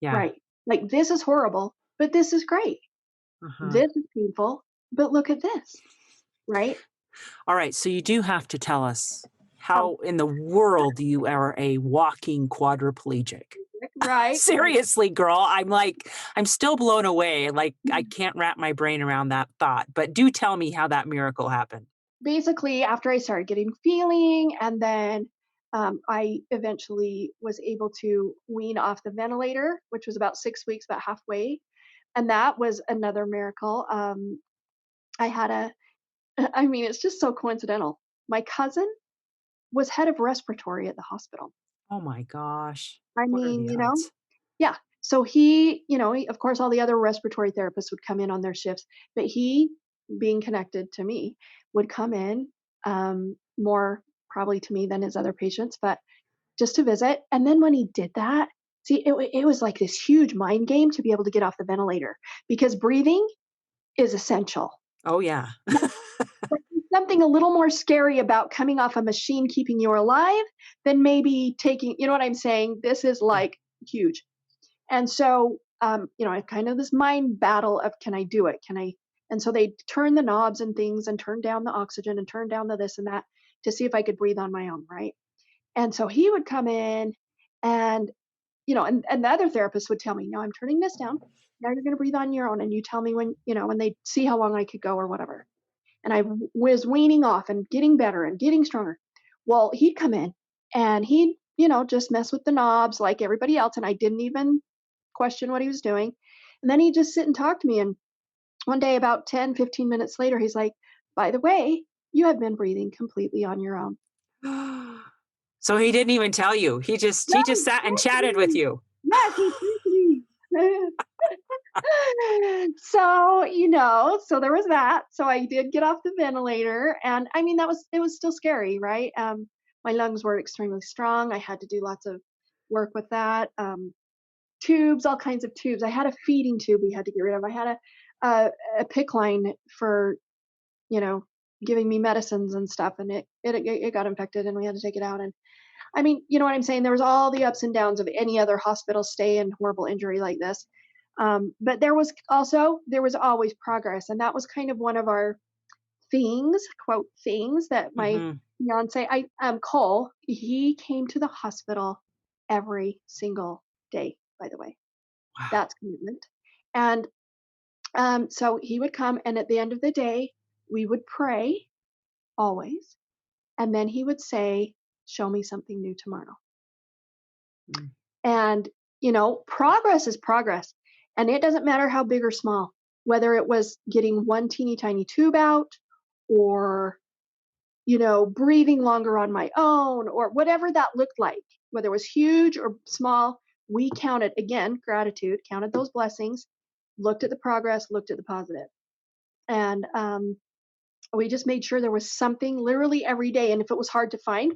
Yeah. Right. Like, this is horrible, but this is great. Uh-huh. This is painful, but look at this. Right. All right, so you do have to tell us How how in the world you are a walking quadriplegic. right. Seriously, girl, I'm still blown away. Like, I can't wrap my brain around that thought. But do tell me how that miracle happened. Basically, after I started getting feeling, and then I eventually was able to wean off the ventilator, which was about 6 weeks, about halfway. And that was another miracle. I had I mean, it's just so coincidental. My cousin was head of respiratory at the hospital. Oh my gosh. I What are mean, the odds? yeah. So of course, all the other respiratory therapists would come in on their shifts, but he, being connected to me, would come in more probably to me than his other patients, but just to visit. And then when he did that, see, it was like this huge mind game to be able to get off the ventilator because breathing is essential. Oh, yeah. But there's something a little more scary about coming off a machine keeping you alive than maybe taking, you know what I'm saying? This is Yeah. like huge. And so, I kind of this mind battle of can I do it? Can I? And so they turn the knobs and things and turn down the oxygen and turn down the this and that to see if I could breathe on my own, right? And so he would come in and, and the other therapist would tell me, no, I'm turning this down. Now you're going to breathe on your own. And you tell me when they see how long I could go or whatever. And I was weaning off and getting better and getting stronger. Well, he'd come in and he'd, just mess with the knobs like everybody else. And I didn't even question what he was doing. And then he'd just sit and talk to me. And one day, about 10, 15 minutes later, he's like, by the way, you have been breathing completely on your own. So he didn't even tell you. No, He just sat and chatted with you. yes, he thanked me. So there was that. So I did get off the ventilator, and I mean it was still scary, right? My lungs were extremely strong. I had to do lots of work with that. Tubes, all kinds of tubes. I had a feeding tube we had to get rid of. I had a PIC line for you know giving me medicines and stuff, and it got infected, and we had to take it out. And I mean, you know what I'm saying? There was all the ups and downs of any other hospital stay and horrible injury like this. But there was always progress, and that was kind of one of our things, quote things that my Mhm. fiance, Cole, he came to the hospital every single day. By the way, Wow. that's commitment. And so he would come, and at the end of the day, we would pray always, and then he would say, "Show me something new tomorrow." Mm. And, progress is progress. And it doesn't matter how big or small, whether it was getting one teeny tiny tube out or, breathing longer on my own or whatever that looked like, whether it was huge or small, we counted again, gratitude, counted those blessings, looked at the progress, looked at the positive. And we just made sure there was something literally every day. And if it was hard to find,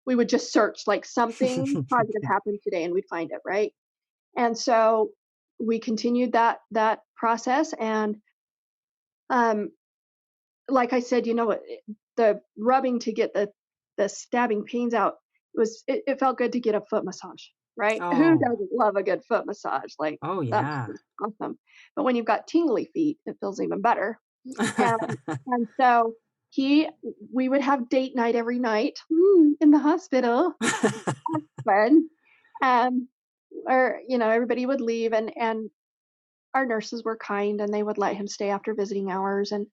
we would just search like something positive happened today and we'd find it, right? And so we continued that process. And um, like I said, the rubbing to get the stabbing pains out it felt good to get a foot massage, right? Who Oh. doesn't love a good foot massage? Like Oh, that's yeah. just awesome. But when you've got tingly feet, it feels even better. And and so he we would have date night every night in the hospital. Fun. Um, or everybody would leave, and our nurses were kind and they would let him stay after visiting hours. And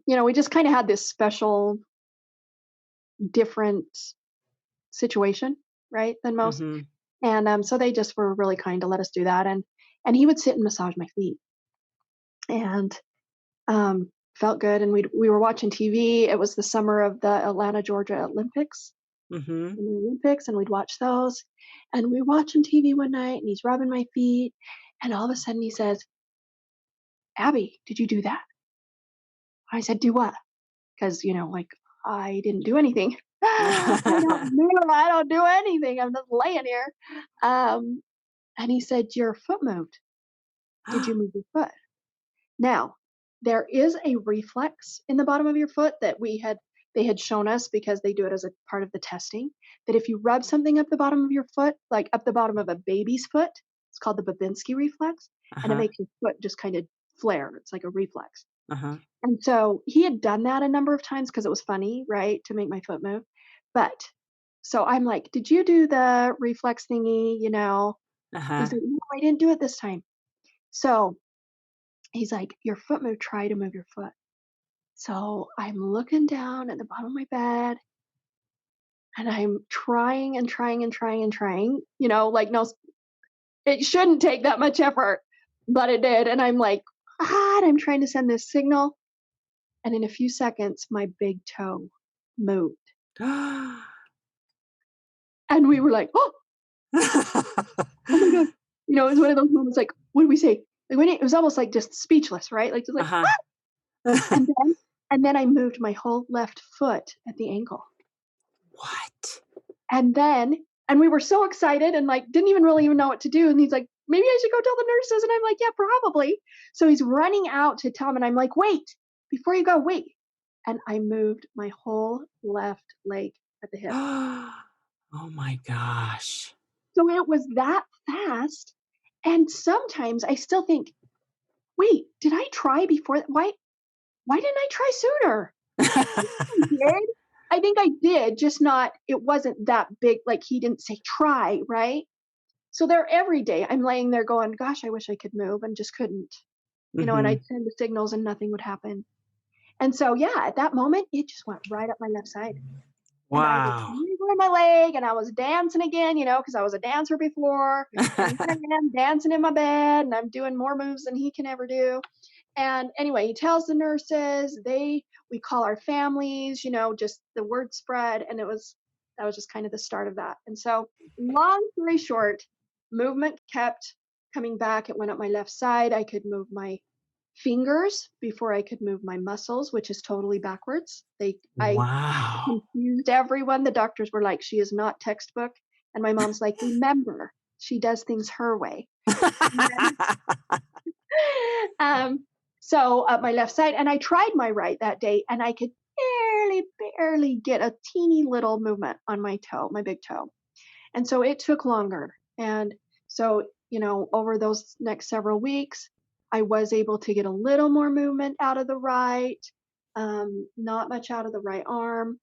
we just kind of had this special, different situation, right, than most. Mhm. And so they just were really kind to let us do that. And he would sit and massage my feet. And Felt good, and we were watching TV. It was the summer of the Atlanta, Georgia Olympics, Mhm. in the Olympics, and we'd watch those. And we were watching TV one night, and he's rubbing my feet, and all of a sudden he says, "Abby, did you do that?" I said, "Do what?" Because like I didn't do anything. I don't do anything. I'm just laying here. Um, and he said, "Your foot moved. Did you move your foot?" Now, there is a reflex in the bottom of your foot that they had shown us because they do it as a part of the testing, that if you rub something up the bottom of your foot, like up the bottom of a baby's foot, it's called the Babinski reflex, and it Uh-huh. makes your foot just kind of flare. It's like a reflex. Uh-huh. And so he had done that a number of times because it was funny, right, to make my foot move. But so I'm like, "Did you do the reflex thingy?" Uh-huh. He's like, "No, I didn't do it this time." So he's like, "Your foot moved. Try to move your foot." So I'm looking down at the bottom of my bed and I'm trying and trying and trying and trying, like, no, it shouldn't take that much effort, but it did. And I'm like, and I'm trying to send this signal. And in a few seconds, my big toe moved. And we were like, oh my God. It was one of those moments like, what do we say? Like when it was almost like just speechless, right? Like, just like, Uh-huh. and then, and then I moved my whole left foot at the ankle. What? And then and we were so excited and, like, didn't even really even know what to do, and he's like, "Maybe I should go tell the nurses," and I'm like, "Yeah, probably." So he's running out to tell them, and I'm like, "Wait, before you go, wait." And I moved my whole left leg at the hip. Oh my gosh. So it was that fast, and sometimes I still think, "Wait, did I try before why didn't I try sooner?" I did. I think I did, just not it wasn't that big, like, he didn't say, "Try," right? So there every day, I'm laying there going, "Gosh, I wish I could move," and just couldn't, and Mhm. I'd send the signals and nothing would happen. And so, yeah, at that moment, it just went right up my left side, and I was Wow. wiggling my leg, and I was dancing again, because I was a dancer before, and here I am dancing in my bed, and I'm doing more moves than he can ever do. And anyway, he tells the nurses, we call our families, just the word spread. And that was just kind of the start of that. And so, long story short, movement kept coming back. It went up my left side. I could move my fingers before I could move my muscles, which is totally backwards. I Wow. confused everyone. The doctors were like, "She is not textbook." And my mom's like, "Remember, she does things her way." um, so my left side, and I tried my right that day, and I could barely get a teeny little movement on my toe, my big toe. And so it took longer. And so, over those next several weeks, I was able to get a little more movement out of the right, not much out of the right arm.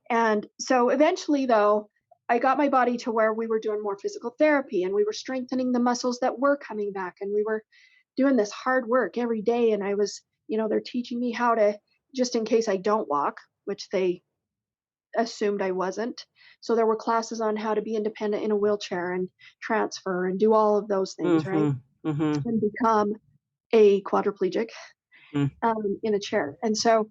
And so eventually, though, I got my body to where we were doing more physical therapy and we were strengthening the muscles that were coming back and we were doing this hard work every day. And I was, they're teaching me how to, just in case I don't walk, which they assumed I wasn't. So there were classes on how to be independent in a wheelchair and transfer and do all of those things, right? Mhm. Mhm. And become a quadriplegic Mm. in a chair. And so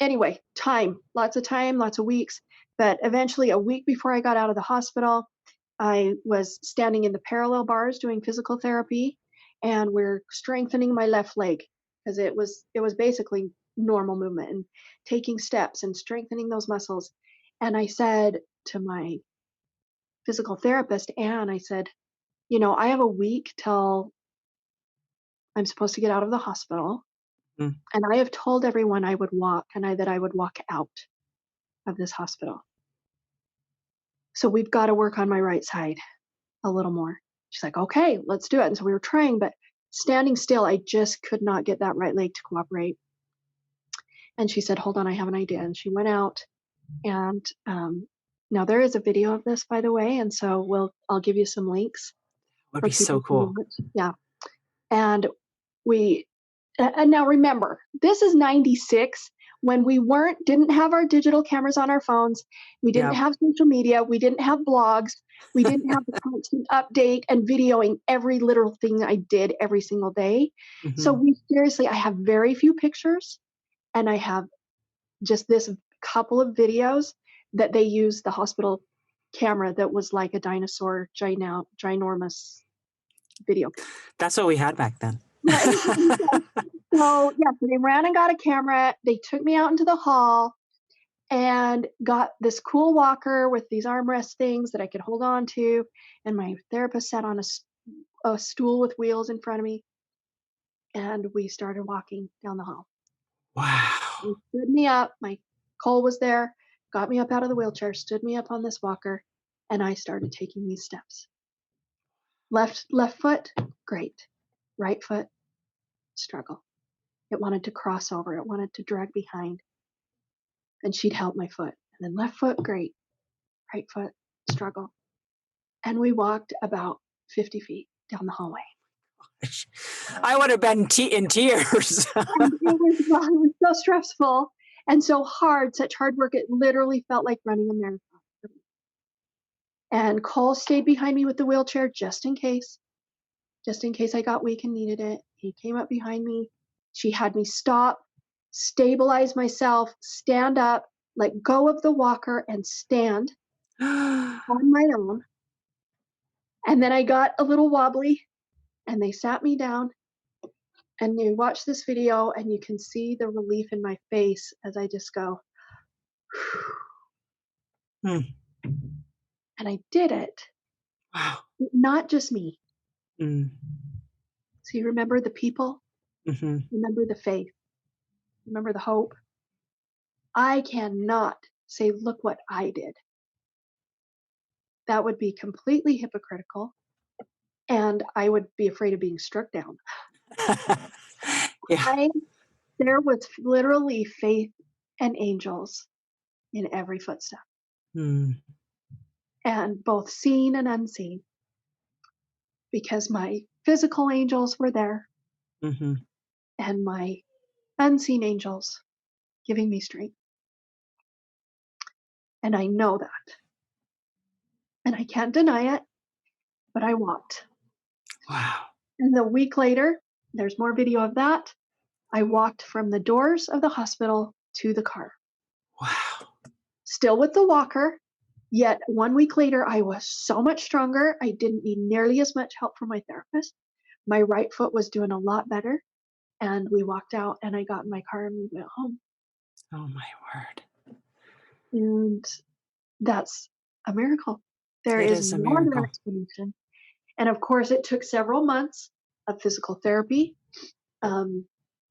anyway, time, lots of weeks. But eventually, a week before I got out of the hospital, I was standing in the parallel bars doing physical therapy, and we're strengthening my left leg because it was basically normal movement and taking steps and strengthening those muscles. And I said to my physical therapist, Anne, I said, I have a week till I'm supposed to get out of the hospital, Mm. and I have told everyone I would walk and that I would walk out of this hospital. So we've got to work on my right side a little more. She's like, okay, let's do it. And so we were trying, but standing still, I just could not get that right leg to cooperate. And she said, hold on, I have an idea. And she went out and now there is a video of this, by the way. And so I'll give you some links Would for be so people to cool. watch. Yeah. And we, and now remember, this is 96. when we didn't have our digital cameras on our phones, we didn't Yep. have social media, we didn't have blogs, we didn't have the constant update and videoing every little thing I did every single day. So Mhm. I have very few pictures, and I have just this couple of videos that they used the hospital camera that was like a dinosaur ginormous video camera. That's what we had back then. Right. So they ran and got a camera. They took me out into the hall and got this cool walker with these armrest things that I could hold on to. And my therapist sat on a stool with wheels in front of me. And we started walking down the hall. They Wow. stood me up. My Cole was there, got me up out of the wheelchair, stood me up on this walker, and I started taking these steps. Left foot, great. Right foot, struggle. It wanted to cross over. It wanted to drag behind. And she'd help my foot. And then left foot, great. Right foot, struggle. And we walked about 50 feet down the hallway. I would have been in tears. And it was so stressful and so hard, such hard work. It literally felt like running a marathon. And Cole stayed behind me with the wheelchair just in case I got weak and needed it. He came up behind me. She had me stop, stabilize myself, stand up, let go of the walker, and stand on my own. And then I got a little wobbly, and they sat me down. And you watch this video, and you can see the relief in my face as I just go, Hmm. and I did it. Wow. Not just me. Mm. So you remember the people, Mhm. remember the faith, remember the hope. I cannot say, look what I did. That would be completely hypocritical, and I would be afraid of being struck down. Yeah. There was literally faith and angels in every footstep, Mm. and both seen and unseen, because my physical angels were there Mhm. and my unseen angels giving me strength. And I know that. And I can't deny it, but I walked. Wow. And a week later, there's more video of that. I walked from the doors of the hospital to the car, Wow. still with the walker. Yet 1 week later, I was so much stronger. I didn't need nearly as much help from my therapist. My right foot was doing a lot better. And we walked out, and I got in my car and we went home. Oh my word. And that's a miracle. There It is is a no other miracle. explanation. And of course, it took several months of physical therapy. Um,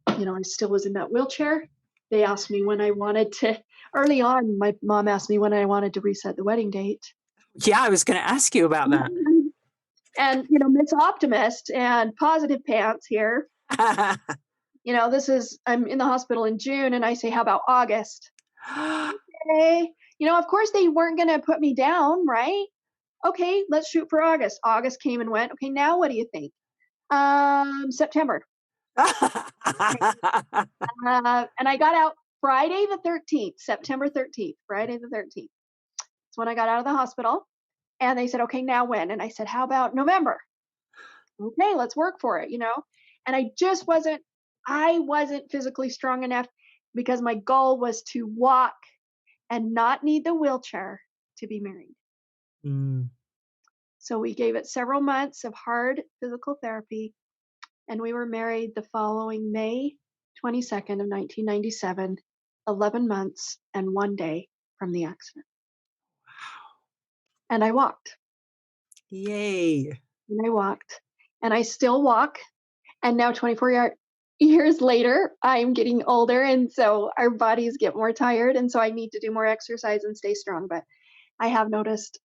I still was in that wheelchair. They asked me when I wanted to, early on, my mom asked me when I wanted to reset the wedding date. Yeah, I was gonna ask you about that. And, Miss Optimist and Positive Pants here, I'm in the hospital in June and I say, how about August? Okay. Of course they weren't going to put me down, right? Okay, let's shoot for August. August came and went. Okay, now what do you think? September. And I got out Friday the 13th, September 13th, Friday the 13th. That's when I got out of the hospital. And they said, okay, now when? And I said, how about November? Okay, let's work for it. And I wasn't physically strong enough because my goal was to walk and not need the wheelchair to be married. Mm. So we gave it several months of hard physical therapy, and we were married the following May 22nd of 1997, 11 months and 1 day from the accident. And I walked, Yay. and I walked, and I still walk. And now 24 years later, I'm getting older, and so our bodies get more tired, and so I need to do more exercise and stay strong. But I have noticed,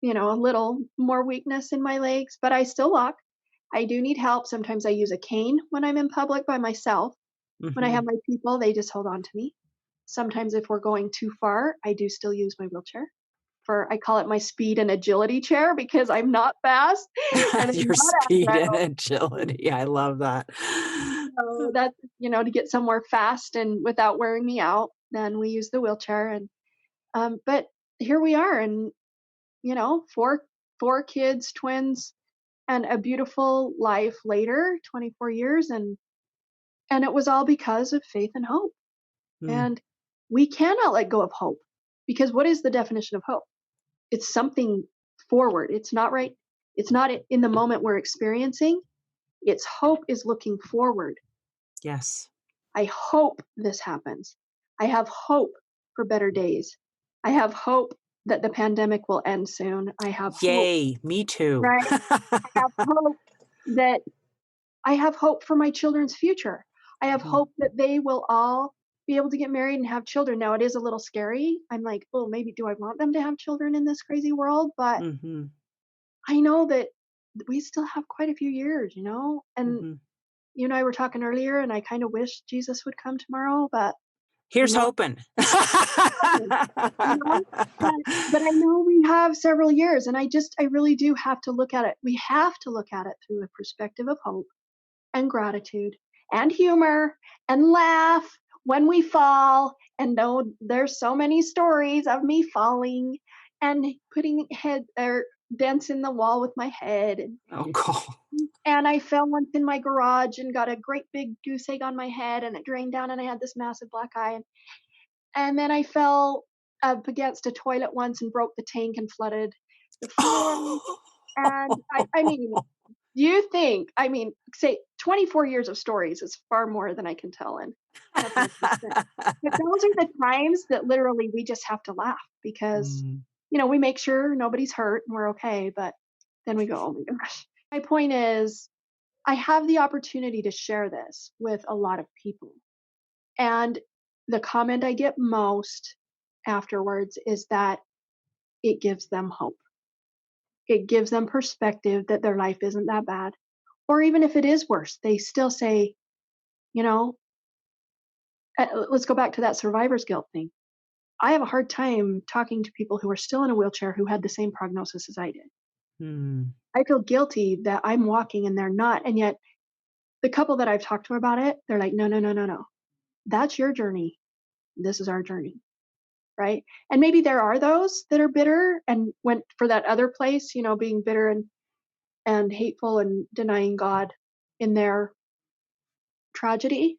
a little more weakness in my legs, but I still walk. I do need help. Sometimes I use a cane when I'm in public by myself. When I have Mhm. my people, they just hold on to me. Sometimes if we're going too far, I do still use my wheelchair. I call it my speed and agility chair because I'm not fast and I'm Your not speed and agile. agility. I love that. So that's, to get somewhere fast and without wearing me out, then we use the wheelchair and, but here we are and, 4 kids, twins, and a beautiful life later, 24 years, and it was all because of faith and hope. Mm, And we cannot let go of hope because what is the definition of hope? It's something forward. It's not right. It's not in the moment we're experiencing. It's hope is looking forward. yes. I hope this happens. I have hope for better days. I have hope that the pandemic will end soon. I have hope, Yay, me too. right? I have hope that I have hope for my children's future. I have Mhm, hope that they will all be able to get married and have children. Now, it is a little scary. I'm like, "Oh, maybe do I want them to have children in this crazy world?" But mhm, I know that we still have quite a few years, And mhm. you and I were talking earlier, and I kinda wish Jesus would come tomorrow, but, you Here's know, hoping. coming, you know? But I know we have several years, and I really do have to look at it. We have to look at it through a perspective of hope and gratitude and humor and laugh when we fall and know there's so many stories of me falling and putting head or dents in the wall with my head Oh, God. and I fell once in my garage and got a great big goose egg on my head and it drained down and I had this massive black eye and then I fell up against a toilet once and broke the tank and flooded the floor and I mean you think say 24 years of stories is far more than I can tell in a brief instant. But those are the times that literally we just have to laugh because, Mm, we make sure nobody's hurt and we're okay, but then we go, "Oh my gosh." My point is, I have the opportunity to share this with a lot of people, and the comment I get most afterwards is that it gives them hope. It gives them perspective that their life isn't that bad. Or even if it is worse, they still say, you know, let's go back to that survivor's guilt thing. I have a hard time talking to people who are still in a wheelchair who had the same prognosis as I did. mm, I feel guilty that I'm walking and they're not. And yet, the couple that I've talked to about it, they're like, no, no, no, no, no. That's your journey. This is our journey. Right. And maybe there are those that are bitter and went for that other place, being bitter and hateful and denying God in their tragedy.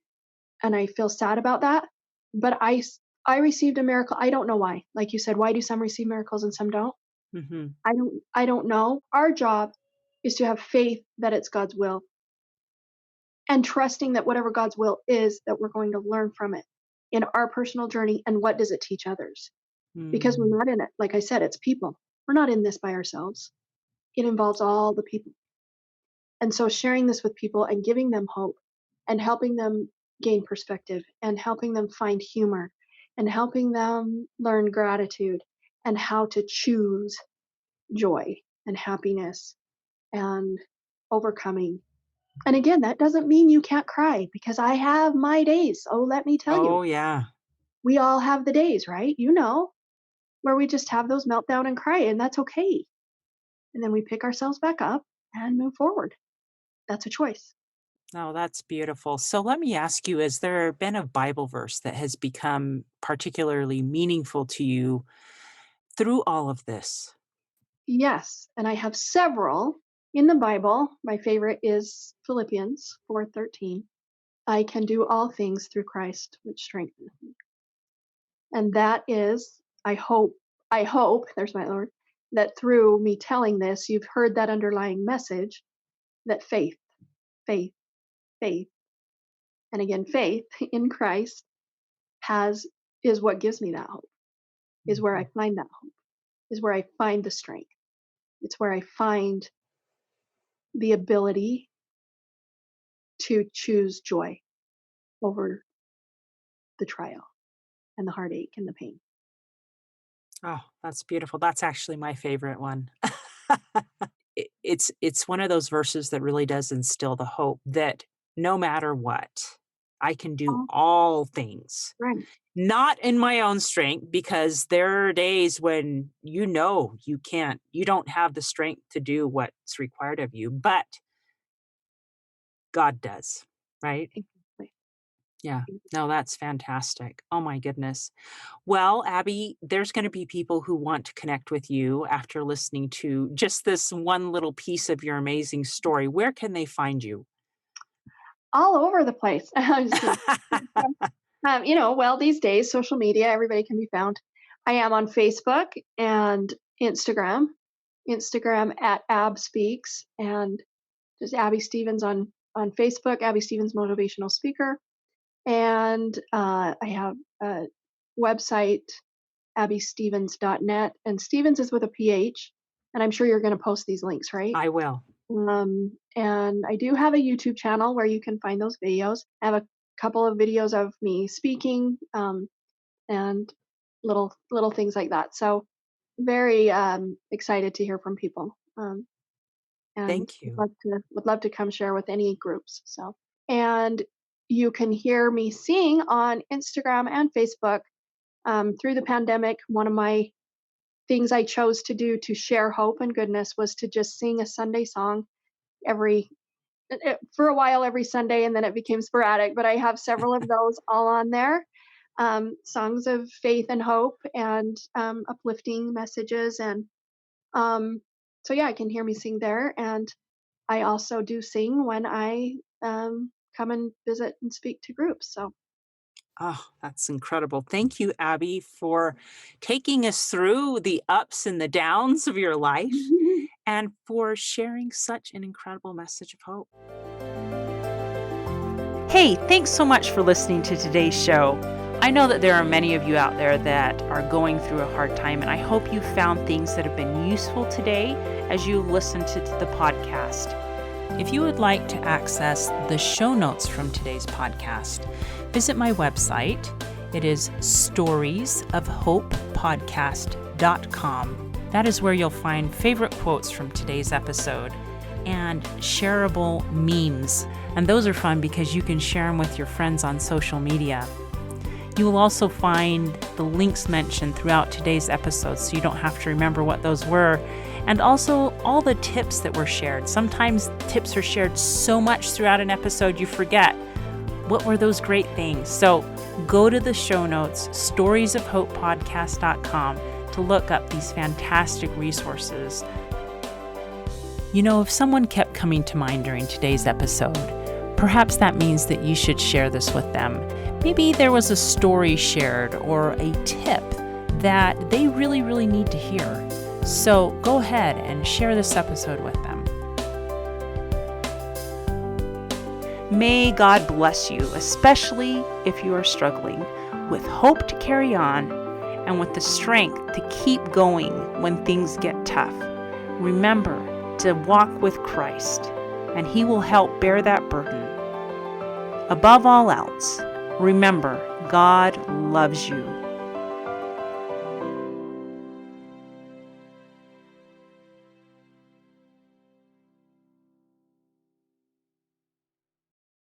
And I feel sad about that. But I received a miracle. I don't know why. Like you said, why do some receive miracles and some don't? mhm, I don't know. Our job is to have faith that it's God's will and trusting that whatever God's will is, that we're going to learn from it in our personal journey and what does it teach others? Because we're mm. not in it. Like I said, it's people. We're not in this by ourselves. It involves all the people. And so sharing this with people and giving them hope and helping them gain perspective and helping them find humor and helping them learn gratitude and how to choose joy and happiness and overcoming. And again, that doesn't mean you can't cry because I have my days. Oh, let me tell you, Oh, yeah. we all have the days, right? Where we just have those meltdown and cry, and that's okay. And then we pick ourselves back up and move forward. That's a choice. Oh, that's beautiful. So let me ask you, has there been a Bible verse that has become particularly meaningful to you through all of this? Yes, and I have several in the Bible. My favorite is Philippians 4:13. I can do all things through Christ which strengtheneth me. And that is, I hope, there's my Lord, that through me telling this, you've heard that underlying message that faith, faith, and again, faith in Christ has is what gives me that hope, is where I Mhm. find that hope, is where I find the strength. It's where I find the ability to choose joy over the trial and the heartache and the pain. Oh, that's beautiful. That's actually my favorite one. It's one of those verses that really does instill the hope that no matter what, I can do Oh, all things. right. Not in my own strength, because there are days when you don't have the strength to do what's required of you, but God does. right? Exactly. Yeah. No, that's fantastic. Oh my goodness. Well, Abby, there's going to be people who want to connect with you after listening to just this one little piece of your amazing story. Where can they find you? All over the place. I'm just kidding. Well, these days, social media, everybody can be found. I am on Facebook and Instagram. Instagram at Ab Speaks, and just Abby Stevens on Facebook. Abby Stevens motivational speaker, and I have a website, abbystevens.net, and Stevens is with a PH. And I'm sure you're going to post these links, right? I will. And I do have a YouTube channel where you can find those videos. I have a couple of videos of me speaking, and little things like that. So very excited to hear from people, and Thank you. would love to come share with any groups. So, and you can hear me sing on Instagram and Facebook. Through the pandemic, one of my things I chose to do to share hope and goodness was to just sing a Sunday song every for a while every Sunday, and then it became sporadic. But I have several of those all on there, songs of faith and hope, and uplifting messages. And so, yeah, I can hear me sing there. And I also do sing when I come and visit and speak to groups. So, Oh, that's incredible. Thank you, Abby, for taking us through the ups and the downs of your life and for sharing such an incredible message of hope. Hey, thanks so much for listening to today's show. I know that there are many of you out there that are going through a hard time, and I hope you found things that have been useful today as you listen to the podcast. If you would like to access the show notes from today's podcast, visit my website. It is storiesofhopepodcast.com. That is where you'll find favorite quotes from today's episode and shareable memes. And those are fun because you can share them with your friends on social media. You will also find the links mentioned throughout today's episode so you don't have to remember what those were. And also all the tips that were shared. Sometimes tips are shared so much throughout an episode you forget. What were those great things? So go to the show notes, storiesofhopepodcast.com, to look up these fantastic resources. You know, if someone kept coming to mind during today's episode, perhaps that means that you should share this with them. Maybe there was a story shared or a tip that they really, really need to hear. So go ahead and share this episode with them. May God bless you, especially if you are struggling, with hope to carry on and with the strength to keep going when things get tough. Remember to walk with Christ, and He will help bear that burden. Above all else, remember, God loves you.